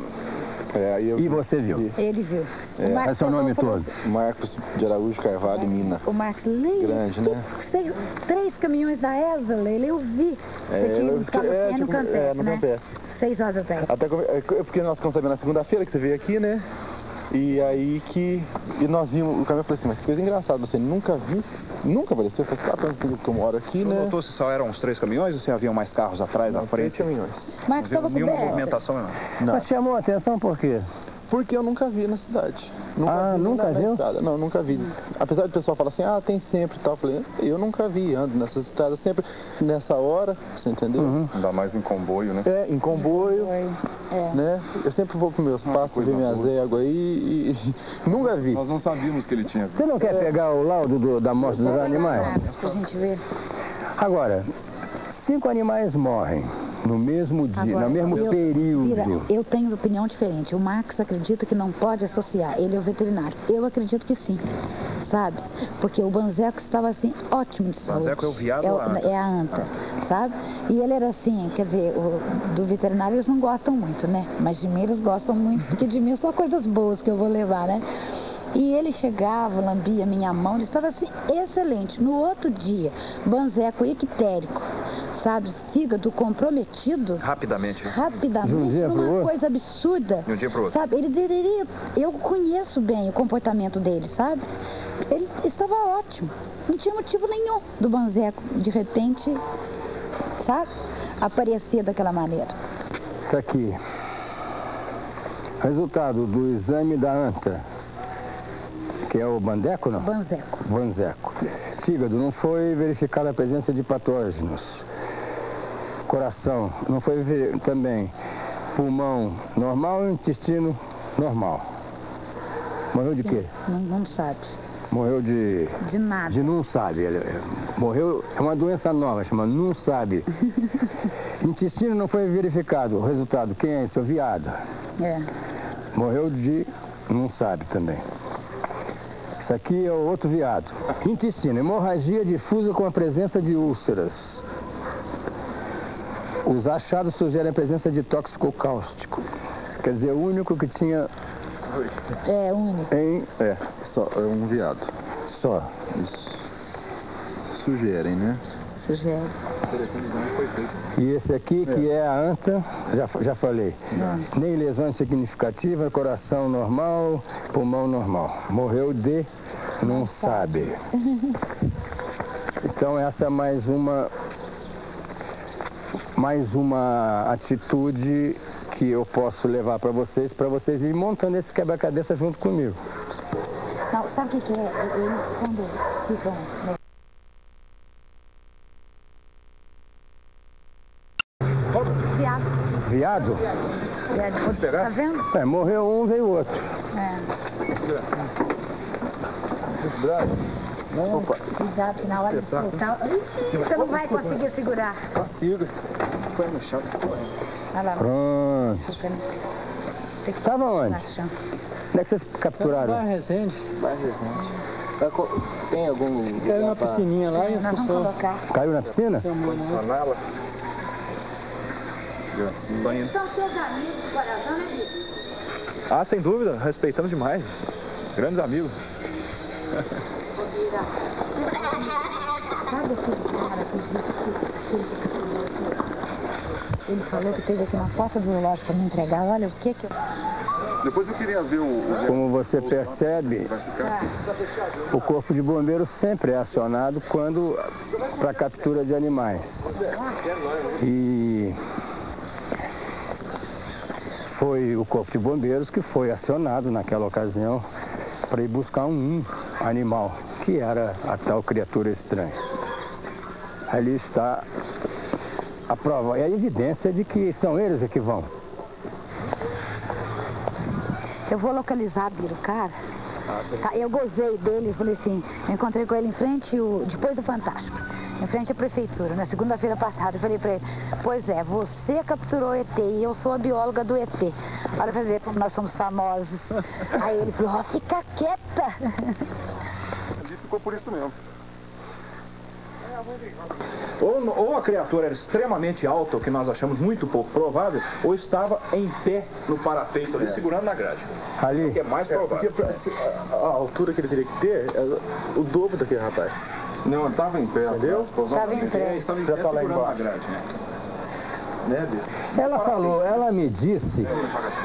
E você viu? Ele viu. Qual é o seu nome todo? Marcos de Araújo Carvalho, Mina. O Marcos Leite. Grande, né? 3 caminhões da ESA, Leila, eu vi. Você tinha ido buscar no Campestre, no Campestre. 6 horas da tarde. Até porque nós ficamos sabendo na segunda-feira que você veio aqui, né? E aí e nós vimos o caminhão, eu falei assim, mas que coisa engraçada, você nunca viu? Nunca apareceu, faz 4 anos que eu moro aqui, né? Você notou se só eram os 3 caminhões ou se haviam mais carros atrás, à frente? 3 caminhões. Mas estava nenhuma movimentação, não. Mas chamou a atenção por quê? Porque eu nunca vi na cidade. Nunca viu? Estrada. Não, nunca vi. Apesar do pessoal falar assim, tem sempre e tal. Eu falei, eu nunca vi, ando nessas estradas sempre nessa hora, você entendeu? Ainda mais em comboio, né? Em comboio, né? Eu sempre vou para meus passos, ver minhas éguas aí e nunca vi. Nós não sabíamos que ele tinha visto. Você não quer pegar o laudo da morte dos animais? Pra gente ver. Agora, 5 animais morrem no mesmo dia, no mesmo período. Eu tenho opinião diferente. O Marcos acredita que não pode associar. Ele é o veterinário. Eu acredito que sim, sabe? Porque o banzeco estava assim, ótimo de saúde. O banzeco é o viado ou a anta? É a anta, sabe? E ele era assim, quer dizer, do veterinário eles não gostam muito, né? Mas de mim eles gostam muito, porque de mim é só coisas boas que eu vou levar, né? E ele chegava, lambia minha mão, ele estava assim, excelente. No outro dia, banzeco ictérico, sabe? Fígado comprometido. Rapidamente. Rapidamente, de um dia pro uma outro? coisa absurda. De um dia pro outro. Sabe, ele deveria... Eu conheço bem o comportamento dele, sabe? Ele estava ótimo. Não tinha motivo nenhum do Banzeco, de repente, sabe? Aparecer daquela maneira. Isso aqui. Resultado do exame da anta, que é o Bandeco, não? Banzeco. Banzeco. Fígado, não foi verificada a presença de patógenos. Coração, não foi também. Pulmão normal e intestino normal. Morreu de quê? Não sabe. Morreu de... De nada. De não sabe. Morreu, é uma doença nova, chama não sabe. Intestino não foi verificado. O resultado, quem é esse? O viado. É. Morreu de não sabe também. Isso aqui é o outro viado. Intestino, hemorragia difusa com a presença de úlceras. Os achados sugerem a presença de tóxico cáustico. Quer dizer, o único que tinha... É, único. Só é um viado. Só. Isso. Sugerem, né? Sugere. E esse aqui, que é a anta, já falei. Nem lesões significativas, coração normal, pulmão normal. Morreu de não sabe. Então essa é mais uma atitude que eu posso levar para vocês irem montando esse quebra-cabeça junto comigo. Não, sabe o que é? Eles quando ficam... Viado? Pode pegar? Tá vendo? Morreu um, veio o outro. Não, cuidado que na hora de soltar... Você não vai conseguir segurar. Consigo. Põe no chão. Olha lá. Pronto. Tava onde? Onde é que vocês capturaram? Vai Resende. Tem algum... Caiu na piscininha lá e nós vamos colocar. Caiu na piscina? Panela. São seus amigos do coração, né, Vitor? Ah, sem dúvida, respeitamos demais. Grandes amigos. Sabe aquele cara que ele falou que teve aqui na porta do zoológico para me entregar? Olha, o que que eu... Depois eu queria ver Como você percebe, o Corpo de Bombeiros sempre é acionado para a captura de animais. E foi o Corpo de Bombeiros que foi acionado naquela ocasião para ir buscar um animal, que era a tal criatura estranha. Ali está a prova, é a evidência de que são eles que vão. Eu vou localizar, Biro, cara. Tá, eu gozei dele, falei assim, eu encontrei com ele em frente, depois do Fantástico, em frente à prefeitura, na segunda-feira passada. Eu falei pra ele, pois é, você capturou o ET e eu sou a bióloga do ET. Olha pra ver como nós somos famosos. Aí ele falou, fica quieta. Ali ficou por isso mesmo. Ou a criatura era extremamente alta, o que nós achamos muito pouco provável, ou estava em pé no parapeito ali, segurando na grade. Ali. O que é mais provável. Porque a altura que ele teria que ter é o dobro daquele rapaz. Não, ele estava em pé. Entendeu? Estava em pé. Estava em pé segurando na grade, né? Ela me disse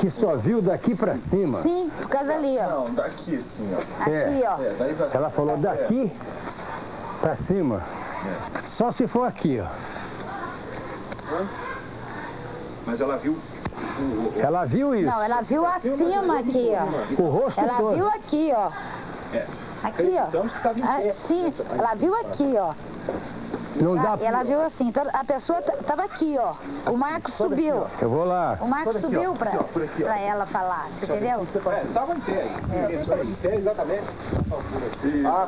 que só viu daqui para cima. Sim, por causa ali, ó. Não, daqui assim, ó. Aqui, ó. Daí pra... Ela falou daqui para cima. Só se for aqui, ó. Mas ela viu... Ela viu isso. Não, ela viu acima aqui, ó. O rosto Ela todo. viu aqui, ó. Aqui, ó. Acreditamos que estava em pé. Sim, ela viu aqui, ó. Não dá Ela viu assim, então a pessoa estava aqui, ó. O Marcos subiu. Eu vou lá. O Marcos subiu para ela falar, entendeu? Estava em pé aí. Estava em pé exatamente.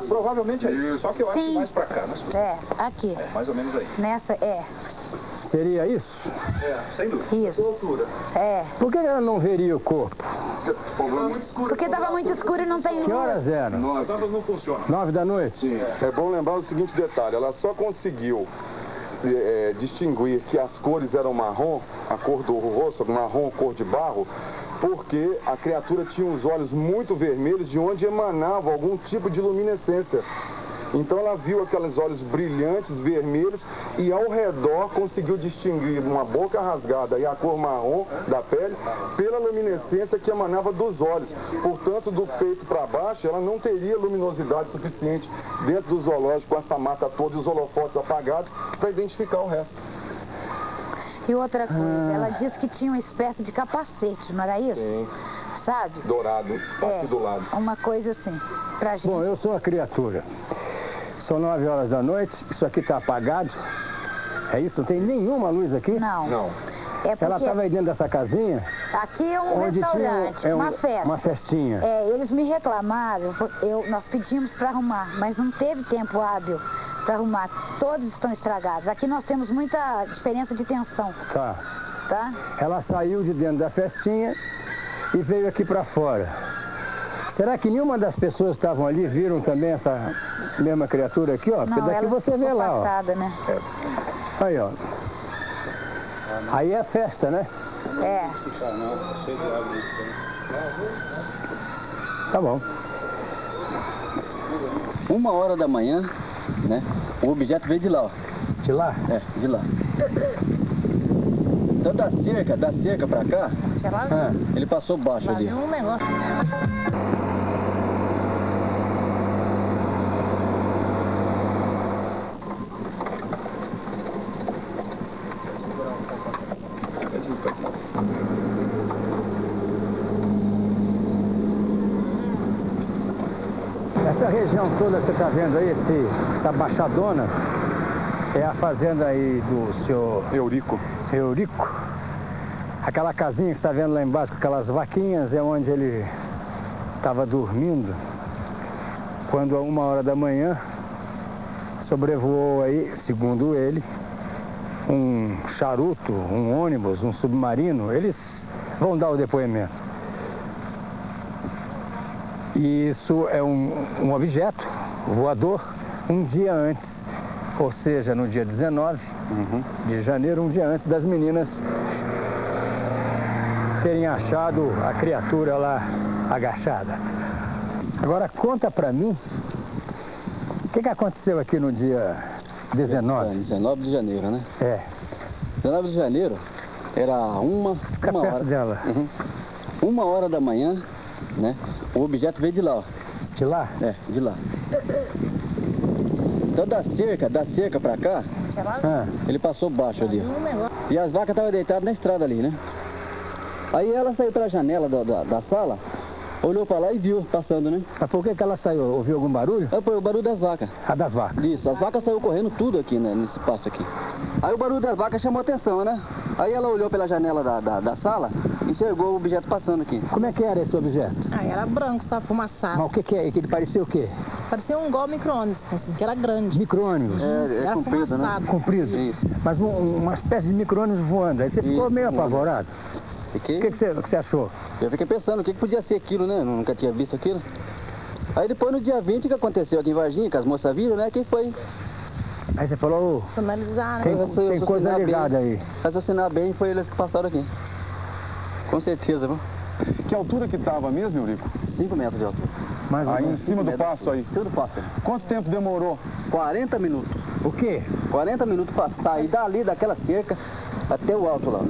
Provavelmente aí. Só que eu acho que mais para cá. Aqui. Mais ou menos aí. Nessa, Seria isso? Sem dúvida. Isso. Por que ela não veria o corpo? Porque estava muito escuro e não tem luz. Que horas eram? As lâmpadas não funcionam. 9 da noite? Sim. É bom lembrar o seguinte detalhe, ela só conseguiu distinguir que as cores eram marrom, a cor do rosto, marrom, cor de barro, porque a criatura tinha os olhos muito vermelhos, de onde emanava algum tipo de luminescência. Então ela viu aqueles olhos brilhantes, vermelhos, e ao redor conseguiu distinguir uma boca rasgada e a cor marrom da pele pela luminescência que emanava dos olhos. Portanto, do peito para baixo, ela não teria luminosidade suficiente dentro do zoológico, com essa mata toda e os holofotes apagados, para identificar o resto. E outra coisa, ela disse que tinha uma espécie de capacete, não era isso? Sim. Sabe? Dourado, aqui do lado. Uma coisa assim, pra gente. Bom, eu sou a criatura. São 9 horas da noite, isso aqui está apagado. É isso? Não tem nenhuma luz aqui? Não. Não. É porque ela estava aí dentro dessa casinha? Aqui é um restaurante, uma festa. Uma festinha. Eles me reclamaram, nós pedimos para arrumar, mas não teve tempo hábil para arrumar. Todos estão estragados. Aqui nós temos muita diferença de tensão. Tá. Tá? Ela saiu de dentro da festinha e veio aqui para fora. Será que nenhuma das pessoas que estavam ali viram também essa mesma criatura aqui, ó? Porque não, daqui você vê lá, passada, né? Aí, ó. Aí é festa, né? É. Tá bom. 1h da manhã, né? O objeto veio de lá, ó. De lá? É, de lá. Então da cerca pra cá, ele passou baixo ali. Um negócio. Essa região toda que você está vendo aí, essa baixadona, é a fazenda aí do senhor Eurico. Aquela casinha que você está vendo lá embaixo com aquelas vaquinhas é onde ele estava dormindo. Quando a 1h da manhã sobrevoou aí, segundo ele, um charuto, um ônibus, um submarino. Eles vão dar o depoimento. E isso é um objeto voador um dia antes, ou seja, no dia 19 de janeiro, um dia antes das meninas terem achado a criatura lá agachada. Agora conta pra mim, o que aconteceu aqui no dia 19? 19 de janeiro, né? É. 19 de janeiro era uma perto hora dela. 1h da manhã, né? O objeto veio de lá, ó. De lá? É, de lá. Então da cerca pra cá, ele passou baixo ali, ó. E as vacas estavam deitadas na estrada ali, né? Aí ela saiu pela janela da sala, olhou pra lá e viu passando, né? Mas por que ela saiu? Ouviu algum barulho? Foi o barulho das vacas. Ah, das vacas? Isso, as vacas saíram correndo tudo aqui, né, nesse pasto aqui. Aí o barulho das vacas chamou atenção, né? Aí ela olhou pela janela da sala e enxergou o objeto passando aqui. Como é que era esse objeto? Era branco, sabe, fumaçado. Mas o que é? Que parecia o quê? Parecia um igual micro-ônibus, assim, que era grande. Micro-ônibus? É comprido, né? Comprido? Isso. Mas uma espécie de micro-ônibus voando. Aí você ficou meio apavorado? Fiquei. O que você achou? Eu fiquei pensando, o que podia ser aquilo, né? Eu nunca tinha visto aquilo. Aí depois no dia 20 que aconteceu aqui em Varginha, que as moças viram, né? Quem foi? Aí você falou, analisar, né? Tem coisa ligada aí. Raciocinar bem, foi eles que passaram aqui. Com certeza, viu? Que altura que estava mesmo, Eurico? 5 metros de altura. Mais aí em cima do pasto aí? Em cima do pasto. Quanto tempo demorou? 40 minutos. O quê? 40 minutos para sair dali, daquela cerca, até o alto lá.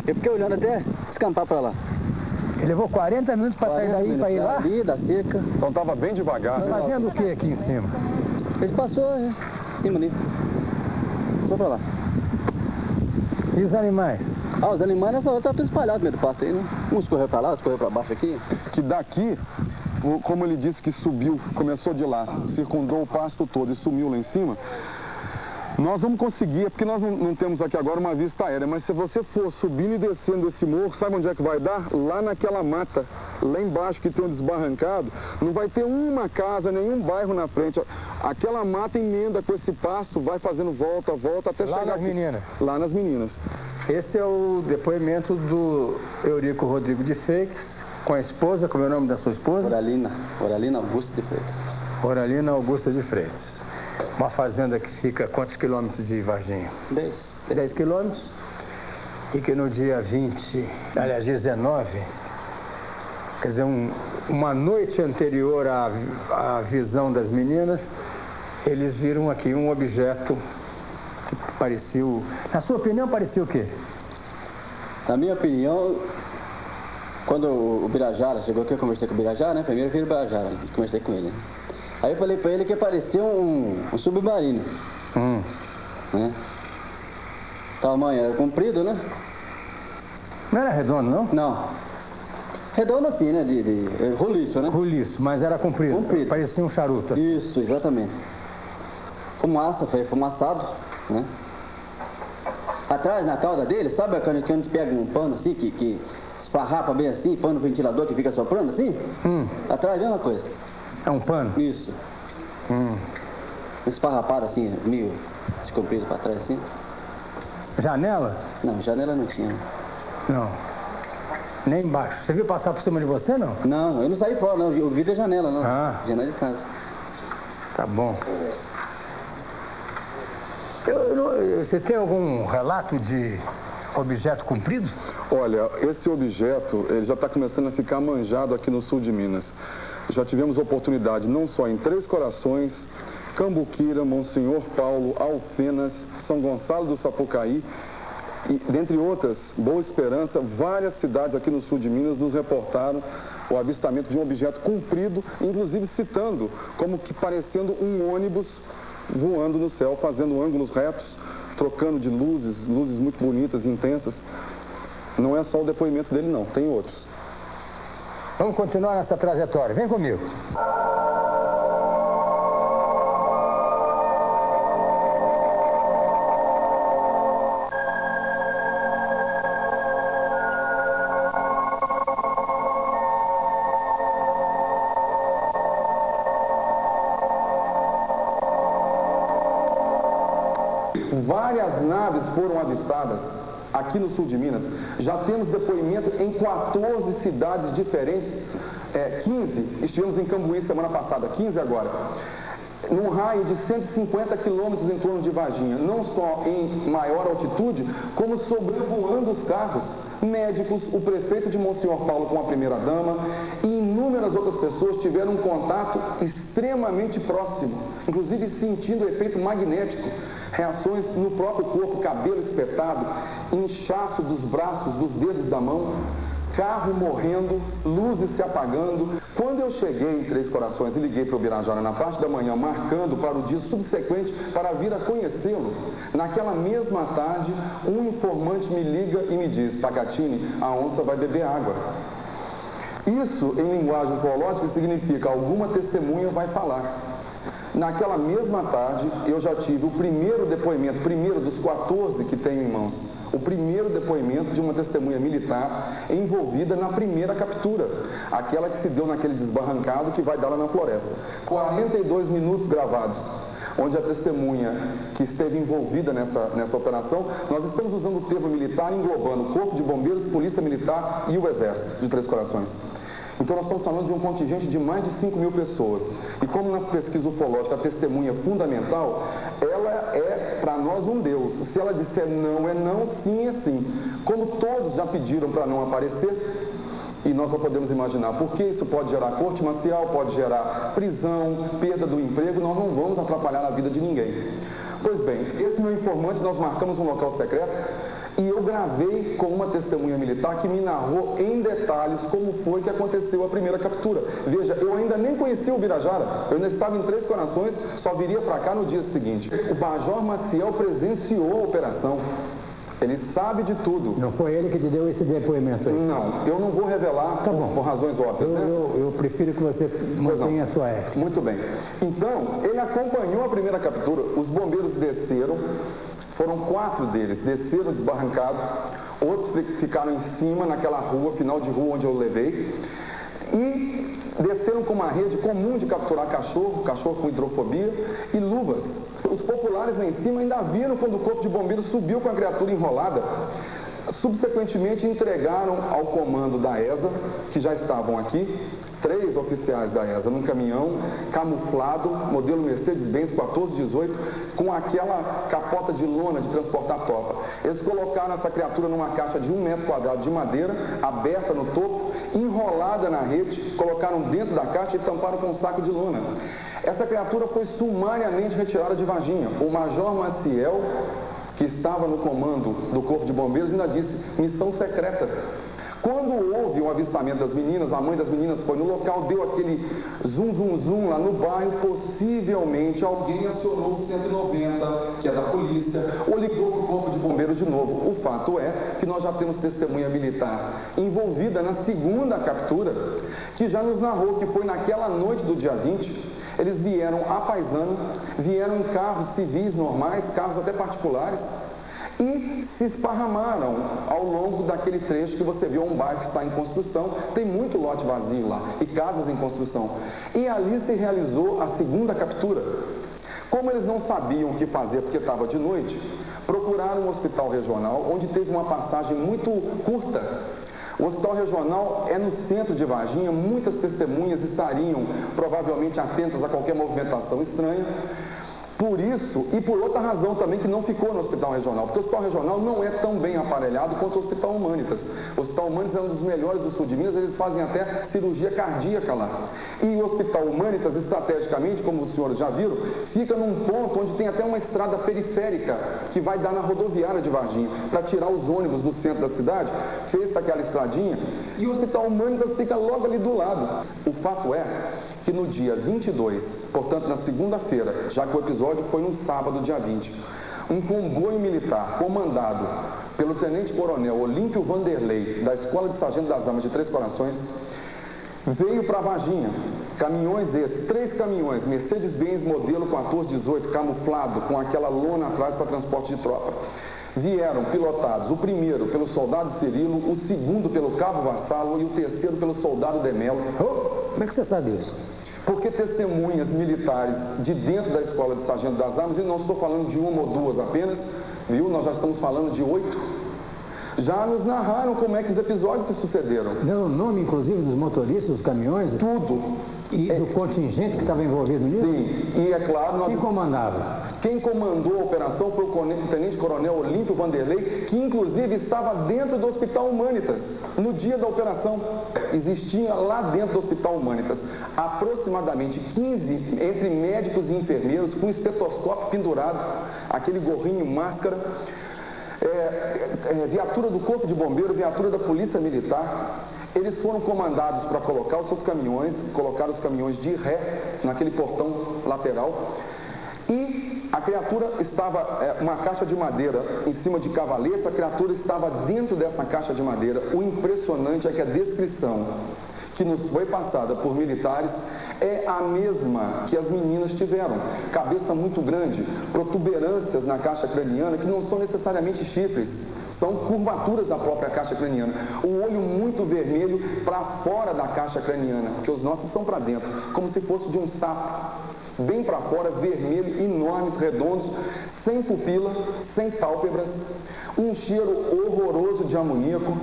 Eu fiquei olhando até descampar para lá. Ele levou 40 minutos para sair daí, para ir lá? Ali, da cerca. Então estava bem devagar. Fazendo o que aqui em cima? Ele passou, em cima ali. Passou para lá. E os animais? Os animais nessa hora estavam tudo espalhados no meio do pasto aí, né? Uns correu para lá, outros correu para baixo aqui. Que daqui, como ele disse que subiu, começou de lá, circundou o pasto todo e sumiu lá em cima, nós vamos conseguir, porque nós não temos aqui agora uma vista aérea, mas se você for subindo e descendo esse morro, sabe onde é que vai dar? Lá naquela mata, lá embaixo que tem um desbarrancado, não vai ter uma casa, nenhum bairro na frente. Aquela mata emenda com esse pasto, vai fazendo volta, até chegar nas aqui. meninas? Lá nas meninas. Esse é o depoimento do Eurico Rodrigo de Freitas, com a esposa, como é o nome da sua esposa? Oralina Augusta de Freitas. Oralina Augusta de Freitas. Uma fazenda que fica a quantos quilômetros de Varginha? 10 quilômetros. E que no dia 19, quer dizer, uma noite anterior à visão das meninas, Eles viram aqui um objeto que parecia... Na sua opinião, parecia o quê? Na minha opinião, quando o Birajara chegou aqui, eu conversei com o Birajara, né? Primeiro eu vi o Birajara, conversei com ele. Aí eu falei pra ele que parecia um submarino. Né? Tamanho era comprido, né? Não era redondo, não? Não. Redondo assim, né? De roliço, né? Roliço, mas era comprido. Comprido. Parecia um charuto. Assim. Isso, exatamente. Fumaça, foi fumaçado, né? Atrás, na cauda dele, sabe quando a gente pega um pano assim, que esfarrapa bem assim, pano ventilador que fica soprando assim? Atrás, mesma coisa. É um pano? Isso. Esfarrapado assim, meio descomprido para trás assim. Janela? Não, janela não tinha. Não. Nem embaixo. Você viu passar por cima de você, não? Não, eu não saí fora, não. Eu vi da janela, não. Janela de casa. Tá bom. Você tem algum relato de objeto comprido? Olha, esse objeto ele já está começando a ficar manjado aqui no sul de Minas. Já tivemos oportunidade não só em Três Corações, Cambuquira, Monsenhor Paulo, Alfenas, São Gonçalo do Sapucaí, e, dentre outras, Boa Esperança, várias cidades aqui no sul de Minas nos reportaram o avistamento de um objeto comprido, inclusive citando como que parecendo um ônibus voando no céu, fazendo ângulos retos, trocando de luzes muito bonitas e intensas. Não é só o depoimento dele, não, tem outros. Vamos continuar nessa trajetória. Vem comigo. Várias naves foram avistadas aqui no sul de Minas. Já temos depoimento em 14 cidades diferentes. 15, estivemos em Cambuí semana passada, 15 agora. Num raio de 150 quilômetros em torno de Varginha, não só em maior altitude, como sobrevoando os carros. Médicos, o prefeito de Monsenhor Paulo com a primeira-dama e inúmeras outras pessoas tiveram um contato extremamente próximo, inclusive sentindo o efeito magnético, reações no próprio corpo, cabelo espetado, inchaço dos braços, dos dedos da mão, carro morrendo, luzes se apagando. Quando eu cheguei em Três Corações e liguei para o Birajara na parte da manhã, marcando para o dia subsequente para vir a conhecê-lo, naquela mesma tarde, um informante me liga e me diz: Pacatini, a onça vai beber água. Isso, em linguagem ufológica, significa alguma testemunha vai falar. Naquela mesma tarde, eu já tive o primeiro depoimento, primeiro dos 14 que tenho em mãos, o primeiro depoimento de uma testemunha militar envolvida na primeira captura, aquela que se deu naquele desbarrancado que vai dar lá na floresta. 42 minutos gravados, onde a testemunha que esteve envolvida nessa operação, nós estamos usando o termo militar englobando o Corpo de Bombeiros, Polícia Militar e o Exército de Três Corações. Então nós estamos falando de um contingente de mais de 5 mil pessoas. E como na pesquisa ufológica a testemunha é fundamental, ela é para nós um Deus. Se ela disser não, é não, sim, é sim. Como todos já pediram para não aparecer, e nós só podemos imaginar, porque isso pode gerar corte marcial, pode gerar prisão, perda do emprego, nós não vamos atrapalhar a vida de ninguém. Pois bem, esse meu informante, nós marcamos um local secreto, e eu gravei com uma testemunha militar que me narrou em detalhes como foi que aconteceu a primeira captura. Veja, eu ainda nem conhecia o Birajara, eu ainda estava em Três Corações, só viria para cá no dia seguinte. O Major Maciel presenciou a operação. Ele sabe de tudo. Não foi ele que te deu esse depoimento aí? Não, eu não vou revelar por razões óbvias. Eu prefiro que você mantenha a sua ética. Muito bem. Então, ele acompanhou a primeira captura, os bombeiros desceram. Foram 4 deles, desceram desbarrancado, outros ficaram em cima, naquela rua, final de rua onde eu levei, e desceram com uma rede comum de capturar cachorro com hidrofobia e luvas. Os populares lá em cima ainda viram quando o corpo de bombeiros subiu com a criatura enrolada. Subsequentemente entregaram ao comando da ESA, que já estavam aqui, 3 oficiais da ESA num caminhão camuflado, modelo Mercedes-Benz 1418, com aquela capota de lona de transportar tropa. Eles colocaram essa criatura numa caixa de 1 metro quadrado de madeira, aberta no topo, enrolada na rede, colocaram dentro da caixa e tamparam com um saco de lona. Essa criatura foi sumariamente retirada de Varginha. O Major Maciel, que estava no comando do Corpo de Bombeiros, ainda disse: missão secreta. Quando houve o avistamento das meninas, a mãe das meninas foi no local, deu aquele zum, zum, zum lá no bairro, possivelmente alguém acionou o 190, que é da polícia, ou ligou para o Corpo de Bombeiros de novo. O fato é que nós já temos testemunha militar envolvida na segunda captura, que já nos narrou que foi naquela noite do dia 20, eles vieram a paisano, vieram em carros civis normais, carros até particulares, e se esparramaram ao longo daquele trecho que você viu, um bairro que está em construção, tem muito lote vazio lá e casas em construção. E ali se realizou a segunda captura. Como eles não sabiam o que fazer porque estava de noite, procuraram um hospital regional, onde teve uma passagem muito curta. O hospital regional é no centro de Varginha, muitas testemunhas estariam provavelmente atentas a qualquer movimentação estranha. Por isso, e por outra razão também, que não ficou no hospital regional, porque o hospital regional não é tão bem aparelhado quanto o hospital Humanitas. O hospital Humanitas é um dos melhores do sul de Minas, eles fazem até cirurgia cardíaca lá. E o hospital Humanitas, estrategicamente, como os senhores já viram, fica num ponto onde tem até uma estrada periférica que vai dar na rodoviária de Varginha, para tirar os ônibus do centro da cidade, fez aquela estradinha, e o hospital Humanitas fica logo ali do lado. O fato é que no dia 22, portanto na segunda-feira, já que o episódio foi no sábado, dia 20, um comboio militar comandado pelo tenente-coronel Olímpio Vanderlei, da Escola de Sargento das Armas de Três Corações, veio para Varginha. Caminhões esses, 3 caminhões, Mercedes-Benz modelo 1418, camuflado, com aquela lona atrás para transporte de tropa. Vieram pilotados, o primeiro pelo soldado Cirilo, o segundo pelo cabo Vassalo e o terceiro pelo soldado Demelo. Como é que você sabe isso? Porque testemunhas militares de dentro da Escola de Sargento das Armas, e não estou falando de uma ou duas apenas, viu? Nós já estamos falando de 8, já nos narraram como é que os episódios se sucederam. Deu o nome, inclusive, dos motoristas, dos caminhões? Tudo. E do contingente que estava envolvido nisso? Sim, e é claro... Quem comandava? Quem comandou a operação foi o tenente-coronel Olímpio Vanderlei, que inclusive estava dentro do Hospital Humanitas, no dia da operação. Existia lá dentro do Hospital Humanitas aproximadamente 15 entre médicos e enfermeiros com estetoscópio pendurado, aquele gorrinho, máscara, viatura do Corpo de Bombeiro, viatura da Polícia Militar. Eles foram comandados para colocar os seus caminhões, colocar os caminhões de ré naquele portão lateral, e a criatura estava, uma caixa de madeira em cima de cavaletes, a criatura estava dentro dessa caixa de madeira. O impressionante é que a descrição que nos foi passada por militares é a mesma que as meninas tiveram. Cabeça muito grande, protuberâncias na caixa craniana, que não são necessariamente chifres, são curvaturas da própria caixa craniana. O olho muito vermelho para fora da caixa craniana, porque os nossos são para dentro, como se fosse de um sapo. Bem para fora, vermelho, enormes, redondos, sem pupila, sem pálpebras, um cheiro horroroso de amoníaco.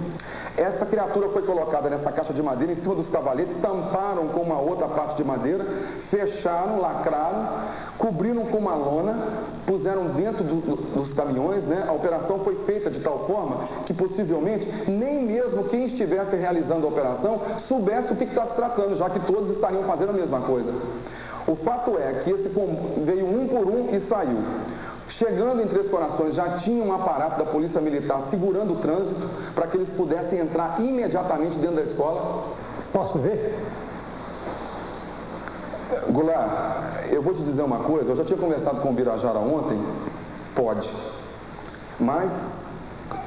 Essa criatura foi colocada nessa caixa de madeira em cima dos cavaletes, tamparam com uma outra parte de madeira, fecharam, lacraram, cobriram com uma lona, puseram dentro dos caminhões, né? A operação foi feita de tal forma que possivelmente nem mesmo quem estivesse realizando a operação soubesse o que está se tratando, já que todos estariam fazendo a mesma coisa. O fato é que esse veio um por um e saiu. Chegando em Três Corações, já tinha um aparato da Polícia Militar segurando o trânsito para que eles pudessem entrar imediatamente dentro da escola. Posso ver? Goulart, eu vou te dizer uma coisa, eu já tinha conversado com o Birajara ontem, pode, mas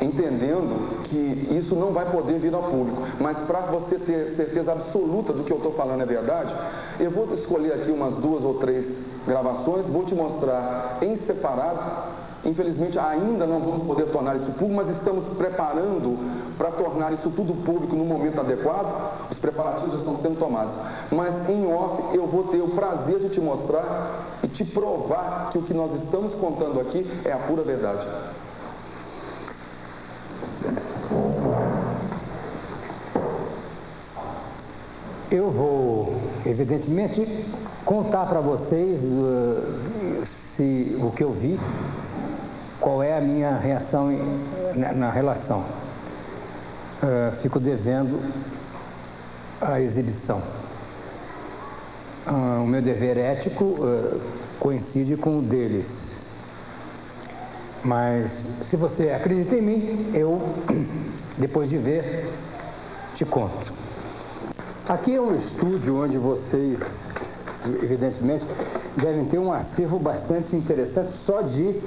entendendo que isso não vai poder vir ao público, mas para você ter certeza absoluta do que eu estou falando é verdade, eu vou escolher aqui umas 2 ou 3 gravações, vou te mostrar em separado. Infelizmente ainda não vamos poder tornar isso público, mas estamos preparando para tornar isso tudo público no momento adequado. Os preparativos já estão sendo tomados, mas em off eu vou ter o prazer de te mostrar e te provar que o que nós estamos contando aqui é a pura verdade. Eu vou, evidentemente, contar para vocês o que eu vi, qual é a minha reação na relação. Fico devendo a exibição. O meu dever ético coincide com o deles. Mas se você acredita em mim, eu, depois de ver, te conto. Aqui é um estúdio onde vocês, evidentemente, devem ter um acervo bastante interessante só de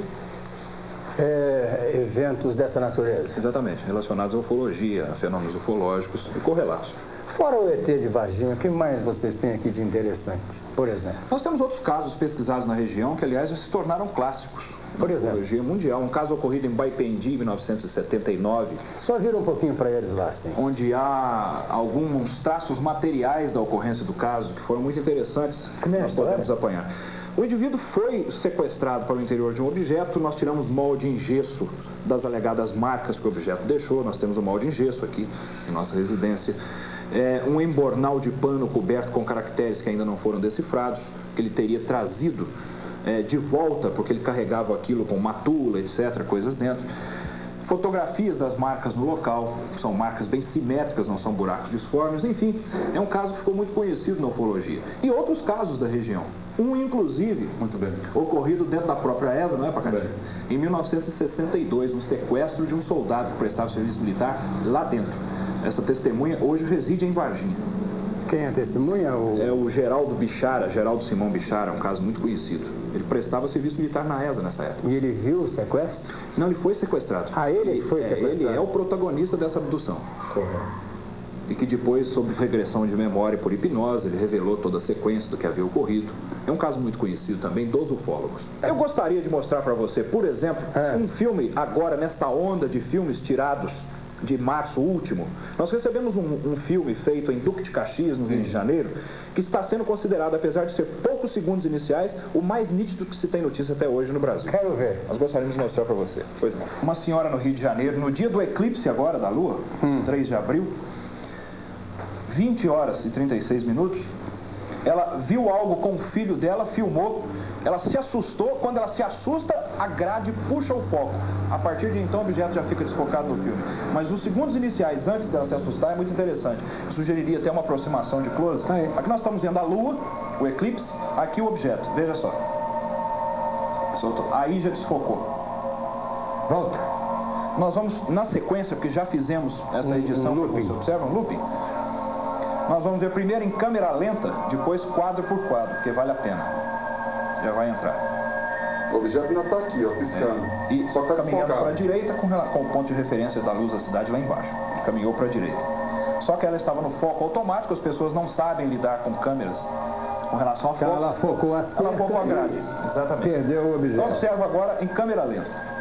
eventos dessa natureza. Exatamente, relacionados à ufologia, a fenômenos ufológicos e correlatos. Fora o ET de Varginha, o que mais vocês têm aqui de interessante, por exemplo? Nós temos outros casos pesquisados na região que, aliás, já se tornaram clássicos. Por exemplo? Ufologia mundial. Um caso ocorrido em Baipendi, em 1979. Só vira um pouquinho para eles lá, sim. Onde há alguns traços materiais da ocorrência do caso que foram muito interessantes. Nós podemos apanhar. O indivíduo foi sequestrado para o interior de um objeto, nós tiramos molde em gesso das alegadas marcas que o objeto deixou, nós temos um molde em gesso aqui em nossa residência, um embornal de pano coberto com caracteres que ainda não foram decifrados, que ele teria trazido de volta, porque ele carregava aquilo com matula, etc., coisas dentro. Fotografias das marcas no local, são marcas bem simétricas, não são buracos disformes, enfim, é um caso que ficou muito conhecido na ufologia. E outros casos da região. Um, inclusive, ocorrido dentro da própria ESA, não é, Pacaembu? Em 1962, um sequestro de um soldado que prestava serviço militar lá dentro. Essa testemunha hoje reside em Varginha. Quem é a testemunha? É o Geraldo Bichara, Geraldo Simão Bichara, um caso muito conhecido. Ele prestava serviço militar na ESA nessa época. E ele viu o sequestro? Não, ele foi sequestrado. Ah, ele foi sequestrado? Ele é o protagonista dessa abdução. Correto. E que depois, sob regressão de memória por hipnose, ele revelou toda a sequência do que havia ocorrido. É um caso muito conhecido também dos ufólogos. Eu gostaria de mostrar para você, por exemplo, um filme agora, nesta onda de filmes tirados de março último. Nós recebemos um filme feito em Duque de Caxias, no Rio de Janeiro, que está sendo considerado, apesar de ser poucos segundos iniciais, o mais nítido que se tem notícia até hoje no Brasil. Quero ver. Nós gostaríamos de mostrar para você. Pois não. Uma senhora no Rio de Janeiro, no dia do eclipse agora da Lua, 3 de abril, 20 horas e 36 minutos, ela viu algo com o filho dela, filmou, ela se assustou, quando ela se assusta, a grade puxa o foco. A partir de então, o objeto já fica desfocado no filme. Mas os segundos iniciais, antes dela se assustar, é muito interessante. Eu sugeriria até uma aproximação de close. Aqui nós estamos vendo a Lua, o eclipse, aqui o objeto, veja só. Soltou. Aí já desfocou. Volta. Nós vamos, na sequência, porque já fizemos essa edição, você observa, um looping. Nós vamos ver primeiro em câmera lenta, depois quadro por quadro, porque vale a pena. Já vai entrar. O objeto ainda está aqui, ó, piscando. E só está caminhando desfocado. para a direita com o ponto de referência da luz da cidade lá embaixo. Caminhou para a direita. Só que ela estava no foco automático, as pessoas não sabem lidar com câmeras com relação ao foco. Ela focou a cerca. Ela focou a grade, exatamente. Perdeu o objeto. Então observa agora em câmera lenta.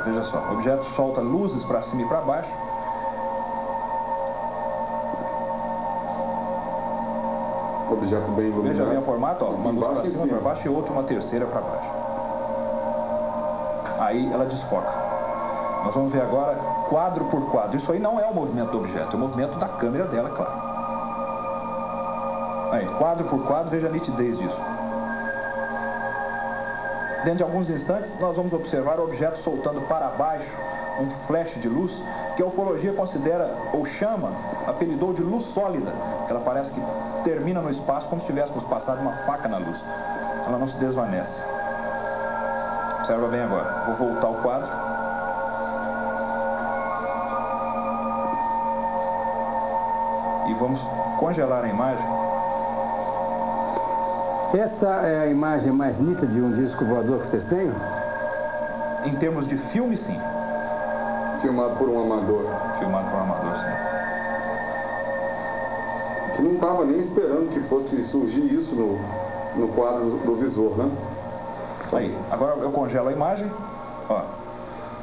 Veja só, o objeto solta luzes para cima e para baixo. Objeto bem iluminado. Veja bem o formato, ó, uma luz para cima, para baixo e outra, uma terceira para baixo. Aí ela desfoca. Nós vamos ver agora quadro por quadro. Isso aí não é o movimento do objeto, é o movimento da câmera dela, claro. Aí, quadro por quadro, veja a nitidez disso. Dentro de alguns instantes, nós vamos observar o objeto soltando para baixo um flash de luz, que a ufologia considera, ou chama, apelidou de luz sólida, que ela parece que termina no espaço como se tivéssemos passado uma faca na luz. Ela não se desvanece. Observa bem agora. Vou voltar ao quadro. E vamos congelar a imagem. Essa é a imagem mais nítida de um disco voador que vocês têm? Em termos de filme, sim. Filmado por um amador. Filmado por um amador, sim. Que não estava nem esperando que fosse surgir isso no quadro do visor, né? Aí, agora eu congelo a imagem. Ó,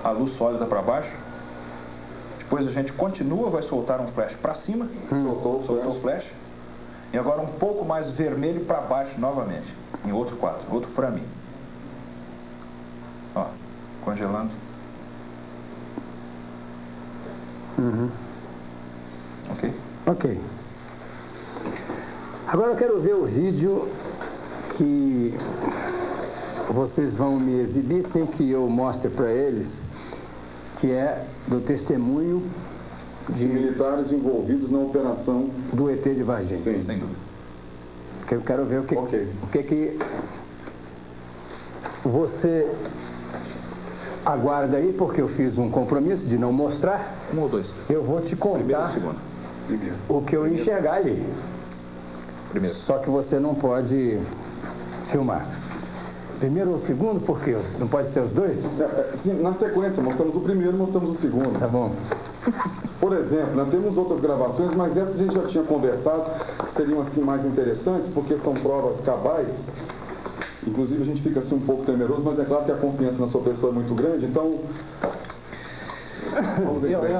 a luz sólida para baixo. Depois a gente continua, vai soltar um flash para cima. Soltou o flash. E agora um pouco mais vermelho para baixo novamente, em outro quadro, outro frame. Ó, congelando. Ok? Ok. Agora eu quero ver o vídeo que vocês vão me exibir sem que eu mostre para eles que é do testemunho de militares envolvidos na operação do ET de Varginha. Sim, sem dúvida. Porque eu quero ver o que você aguarda aí, porque eu fiz um compromisso de não mostrar. Um ou dois? Eu vou te contar o que eu enxergar ali. Primeiro. Só que você não pode filmar. Primeiro ou segundo, por quê? Não pode ser os dois? Sim, na sequência, mostramos o primeiro e mostramos o segundo. Tá bom. Por exemplo, nós temos outras gravações, mas essas a gente já tinha conversado, que seriam assim mais interessantes, porque são provas cabais. Inclusive a gente fica assim um pouco temeroso, mas é claro que a confiança na sua pessoa é muito grande, então...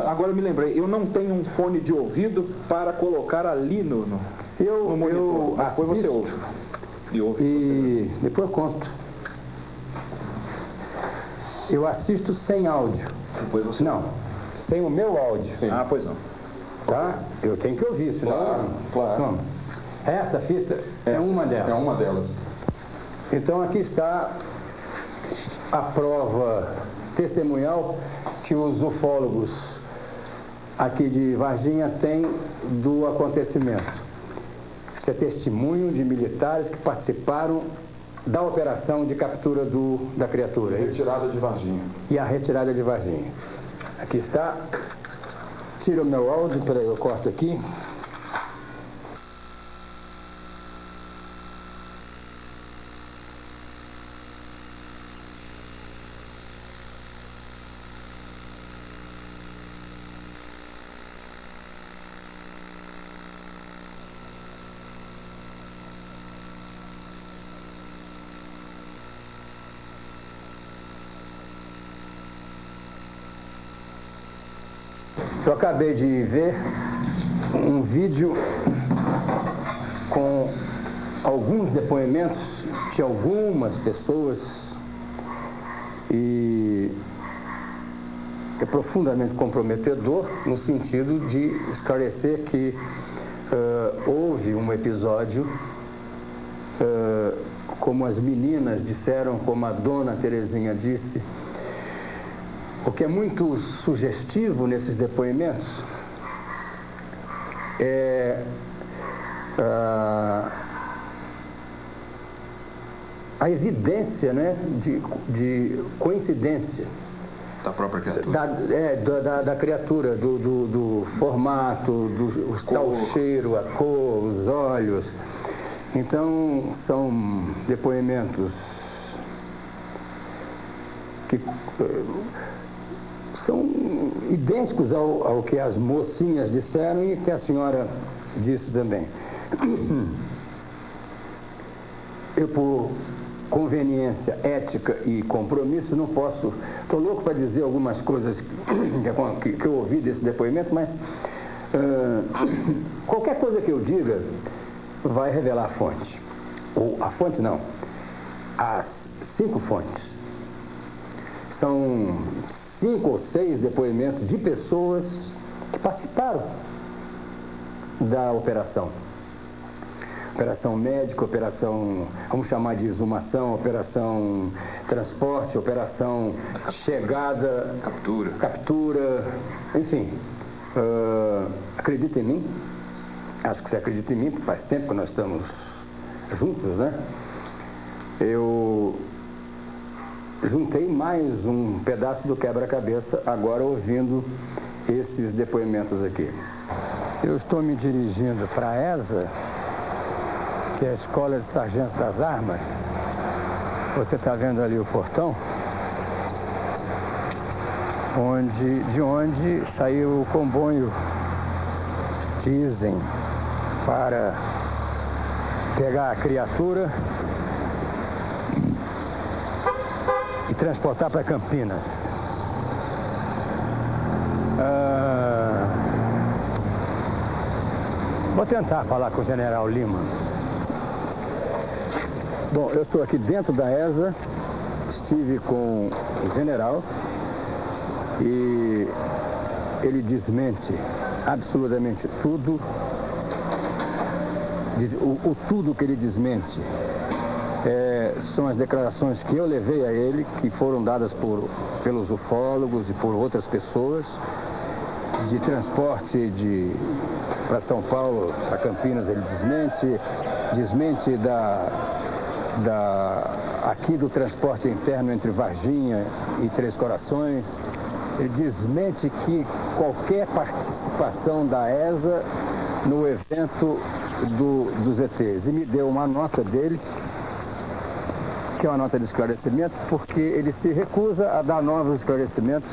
Agora eu me lembrei, eu não tenho um fone de ouvido para colocar ali no monitor. Depois você ouve. E depois eu conto. Eu assisto sem áudio. Depois você... Não, sem o meu áudio. Sim. Ah, pois não. Tá? Eu tenho que ouvir, senão... Claro. Toma. Essa fita é uma delas. É uma delas. Então aqui está a prova testemunhal que os ufólogos aqui de Varginha têm do acontecimento. Isso é testemunho de militares que participaram da operação de captura da criatura. Retirada de Varginha. E a retirada de Varginha. Aqui está. Tira o meu áudio, peraí, eu corto aqui. Eu acabei de ver um vídeo com alguns depoimentos de algumas pessoas e é profundamente comprometedor no sentido de esclarecer que houve um episódio, como as meninas disseram, como a dona Terezinha disse. O que é muito sugestivo nesses depoimentos é a evidência, né, de coincidência da própria criatura. Da criatura, do formato, do tal cheiro, a cor, os olhos. Então são depoimentos que são idênticos ao que as mocinhas disseram e que a senhora disse também. Eu, por conveniência, ética e compromisso, não posso... Estou louco para dizer algumas coisas que eu ouvi desse depoimento, mas qualquer coisa que eu diga vai revelar a fonte. Ou a fonte não, as 5 fontes. São 5 ou 6 depoimentos de pessoas que participaram da operação. Operação médica, operação, vamos chamar de exumação, operação transporte, operação chegada, captura, enfim. Acredita em mim? Acho que você acredita em mim, porque faz tempo que nós estamos juntos, né? Eu juntei mais um pedaço do quebra-cabeça agora ouvindo esses depoimentos aqui. Eu estou me dirigindo para a ESA, que é a Escola de Sargento das Armas. Você está vendo ali o portão, de onde saiu o comboio, dizem, para pegar a criatura e transportar para Campinas. Vou tentar falar com o General Lima. Bom, eu estou aqui dentro da ESA, estive com o general e ele desmente absolutamente tudo. O tudo que ele desmente são as declarações que eu levei a ele, que foram dadas pelos ufólogos e por outras pessoas, de transporte para São Paulo, para Campinas, ele desmente aqui do transporte interno entre Varginha e Três Corações. Ele desmente que qualquer participação da ESA no evento dos ETs. E me deu uma nota dele, que é uma nota de esclarecimento, porque ele se recusa a dar novos esclarecimentos,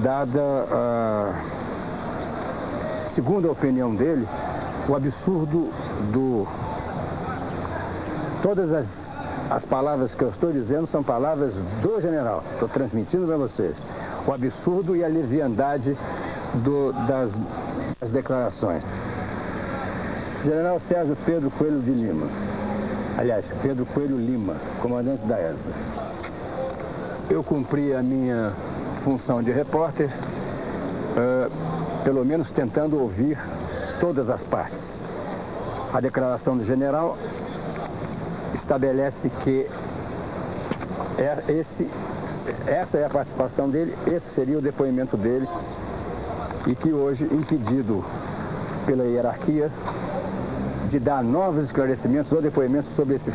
dada, segundo a opinião dele, o absurdo todas as palavras que eu estou dizendo são palavras do general, estou transmitindo para vocês. O absurdo e a leviandade das declarações. General César Pedro Coelho de Lima, aliás, Pedro Coelho Lima, comandante da ESA. Eu cumpri a minha função de repórter, pelo menos tentando ouvir todas as partes. A declaração do general estabelece que essa é a participação dele, esse seria o depoimento dele, e que hoje, impedido pela hierarquia de dar novos esclarecimentos ou depoimentos sobre esse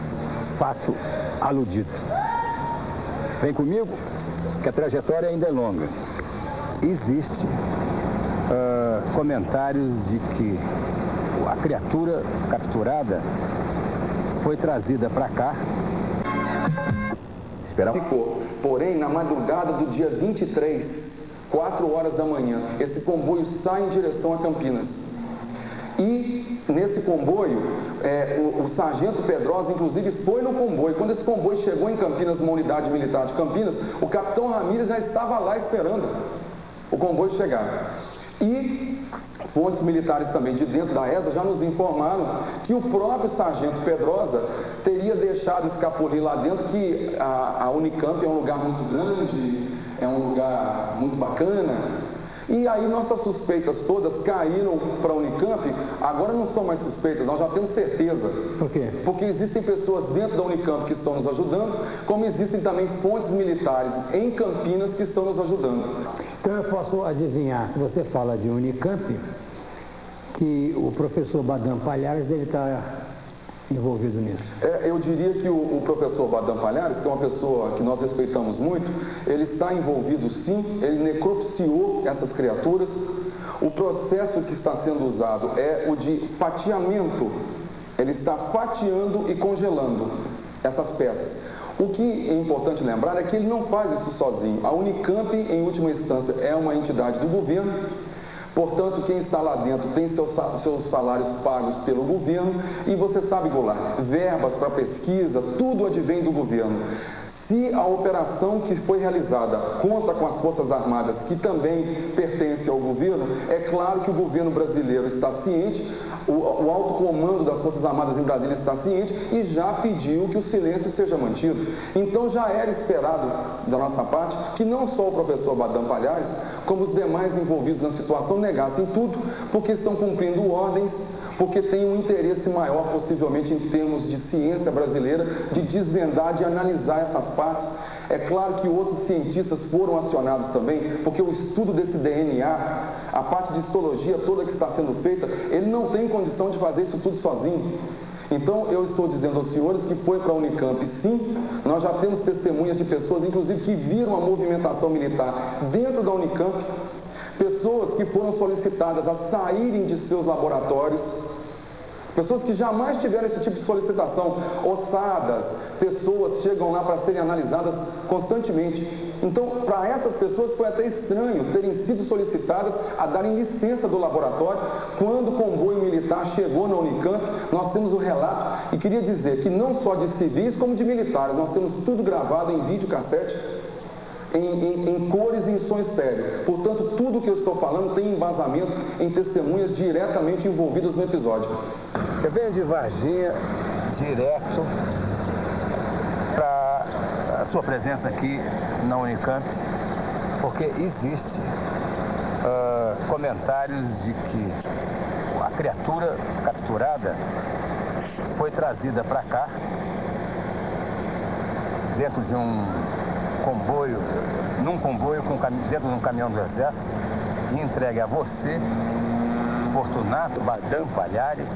fato aludido. Vem comigo, que a trajetória ainda é longa. Existe comentários de que a criatura capturada foi trazida para cá. Ficou. Porém, na madrugada do dia 23, 4 horas da manhã, esse comboio sai em direção a Campinas. E nesse comboio, o sargento Pedrosa, inclusive, foi no comboio. Quando esse comboio chegou em Campinas, numa unidade militar de Campinas, o capitão Ramírez já estava lá esperando o comboio chegar. E fontes militares também de dentro da ESA já nos informaram que o próprio sargento Pedrosa teria deixado escapulir lá dentro que a Unicamp é um lugar muito grande, é um lugar muito bacana. E aí nossas suspeitas todas caíram para a Unicamp. Agora não são mais suspeitas, nós já temos certeza. Por quê? Porque existem pessoas dentro da Unicamp que estão nos ajudando, como existem também fontes militares em Campinas que estão nos ajudando. Então eu posso adivinhar, se você fala de Unicamp, que o professor Badam Palhares deve estar envolvido nisso. Eu diria que o professor Badam Palhares, que é uma pessoa que nós respeitamos muito, ele está envolvido sim, ele necropsiou essas criaturas. O processo que está sendo usado é o de fatiamento. Ele está fatiando e congelando essas peças. O que é importante lembrar é que ele não faz isso sozinho. A Unicamp, em última instância, é uma entidade do governo. Portanto, quem está lá dentro tem seus salários pagos pelo governo. E você sabe, Goulart, verbas para pesquisa, tudo advém do governo. Se a operação que foi realizada conta com as Forças Armadas, que também pertencem ao governo, é claro que o governo brasileiro está ciente, o alto comando das Forças Armadas em Brasília está ciente e já pediu que o silêncio seja mantido. Então já era esperado da nossa parte que não só o professor Badam Palhares, como os demais envolvidos na situação negassem tudo, porque estão cumprindo ordens, porque tem um interesse maior, possivelmente, em termos de ciência brasileira, de desvendar, de analisar essas partes. É claro que outros cientistas foram acionados também, porque o estudo desse DNA, a parte de histologia toda que está sendo feita, ele não tem condição de fazer isso tudo sozinho. Então, eu estou dizendo aos senhores que foi para a Unicamp, sim. Nós já temos testemunhas de pessoas, inclusive, que viram a movimentação militar dentro da Unicamp, pessoas que foram solicitadas a saírem de seus laboratórios, pessoas que jamais tiveram esse tipo de solicitação, ossadas, pessoas chegam lá para serem analisadas constantemente. Então, para essas pessoas foi até estranho terem sido solicitadas a darem licença do laboratório. Quando o comboio militar chegou na Unicamp, nós temos o relato, e queria dizer que não só de civis como de militares, nós temos tudo gravado em videocassete, em cores e em som estéreo. Portanto, tudo que eu estou falando tem embasamento em testemunhas diretamente envolvidas no episódio. Eu venho de Varginha direto para a sua presença aqui na Unicamp, porque existe comentários de que a criatura capturada foi trazida para cá dentro de um comboio, dentro de um caminhão do Exército, e entregue a você, Fortunato Badam Palhares,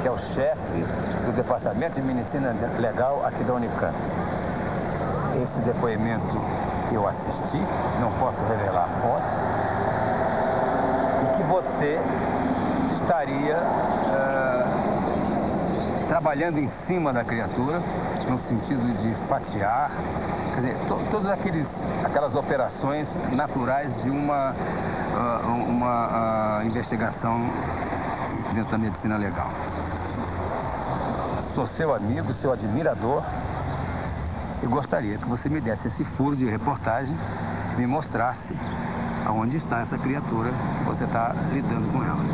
que é o chefe do Departamento de Medicina Legal aqui da Unicamp. Esse depoimento eu assisti, não posso revelar a fonte, e que você estaria trabalhando em cima da criatura, no sentido de fatiar, quer dizer, todas aquelas operações naturais de uma investigação dentro da medicina legal. Sou seu amigo, seu admirador, e gostaria que você me desse esse furo de reportagem, me mostrasse aonde está essa criatura que você está lidando com ela.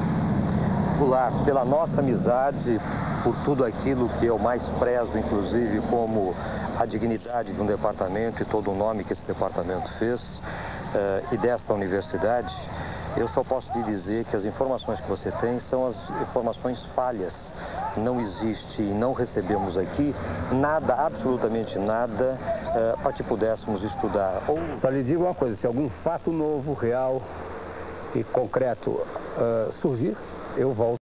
Goulart, pela nossa amizade, por tudo aquilo que eu mais prezo, inclusive como a dignidade de um departamento e todo o nome que esse departamento fez, e desta universidade, eu só posso lhe dizer que as informações que você tem são as informações falhas. Não existe e não recebemos aqui nada, absolutamente nada, para que pudéssemos estudar. Só lhe digo uma coisa, se algum fato novo, real e concreto surgir, eu volto.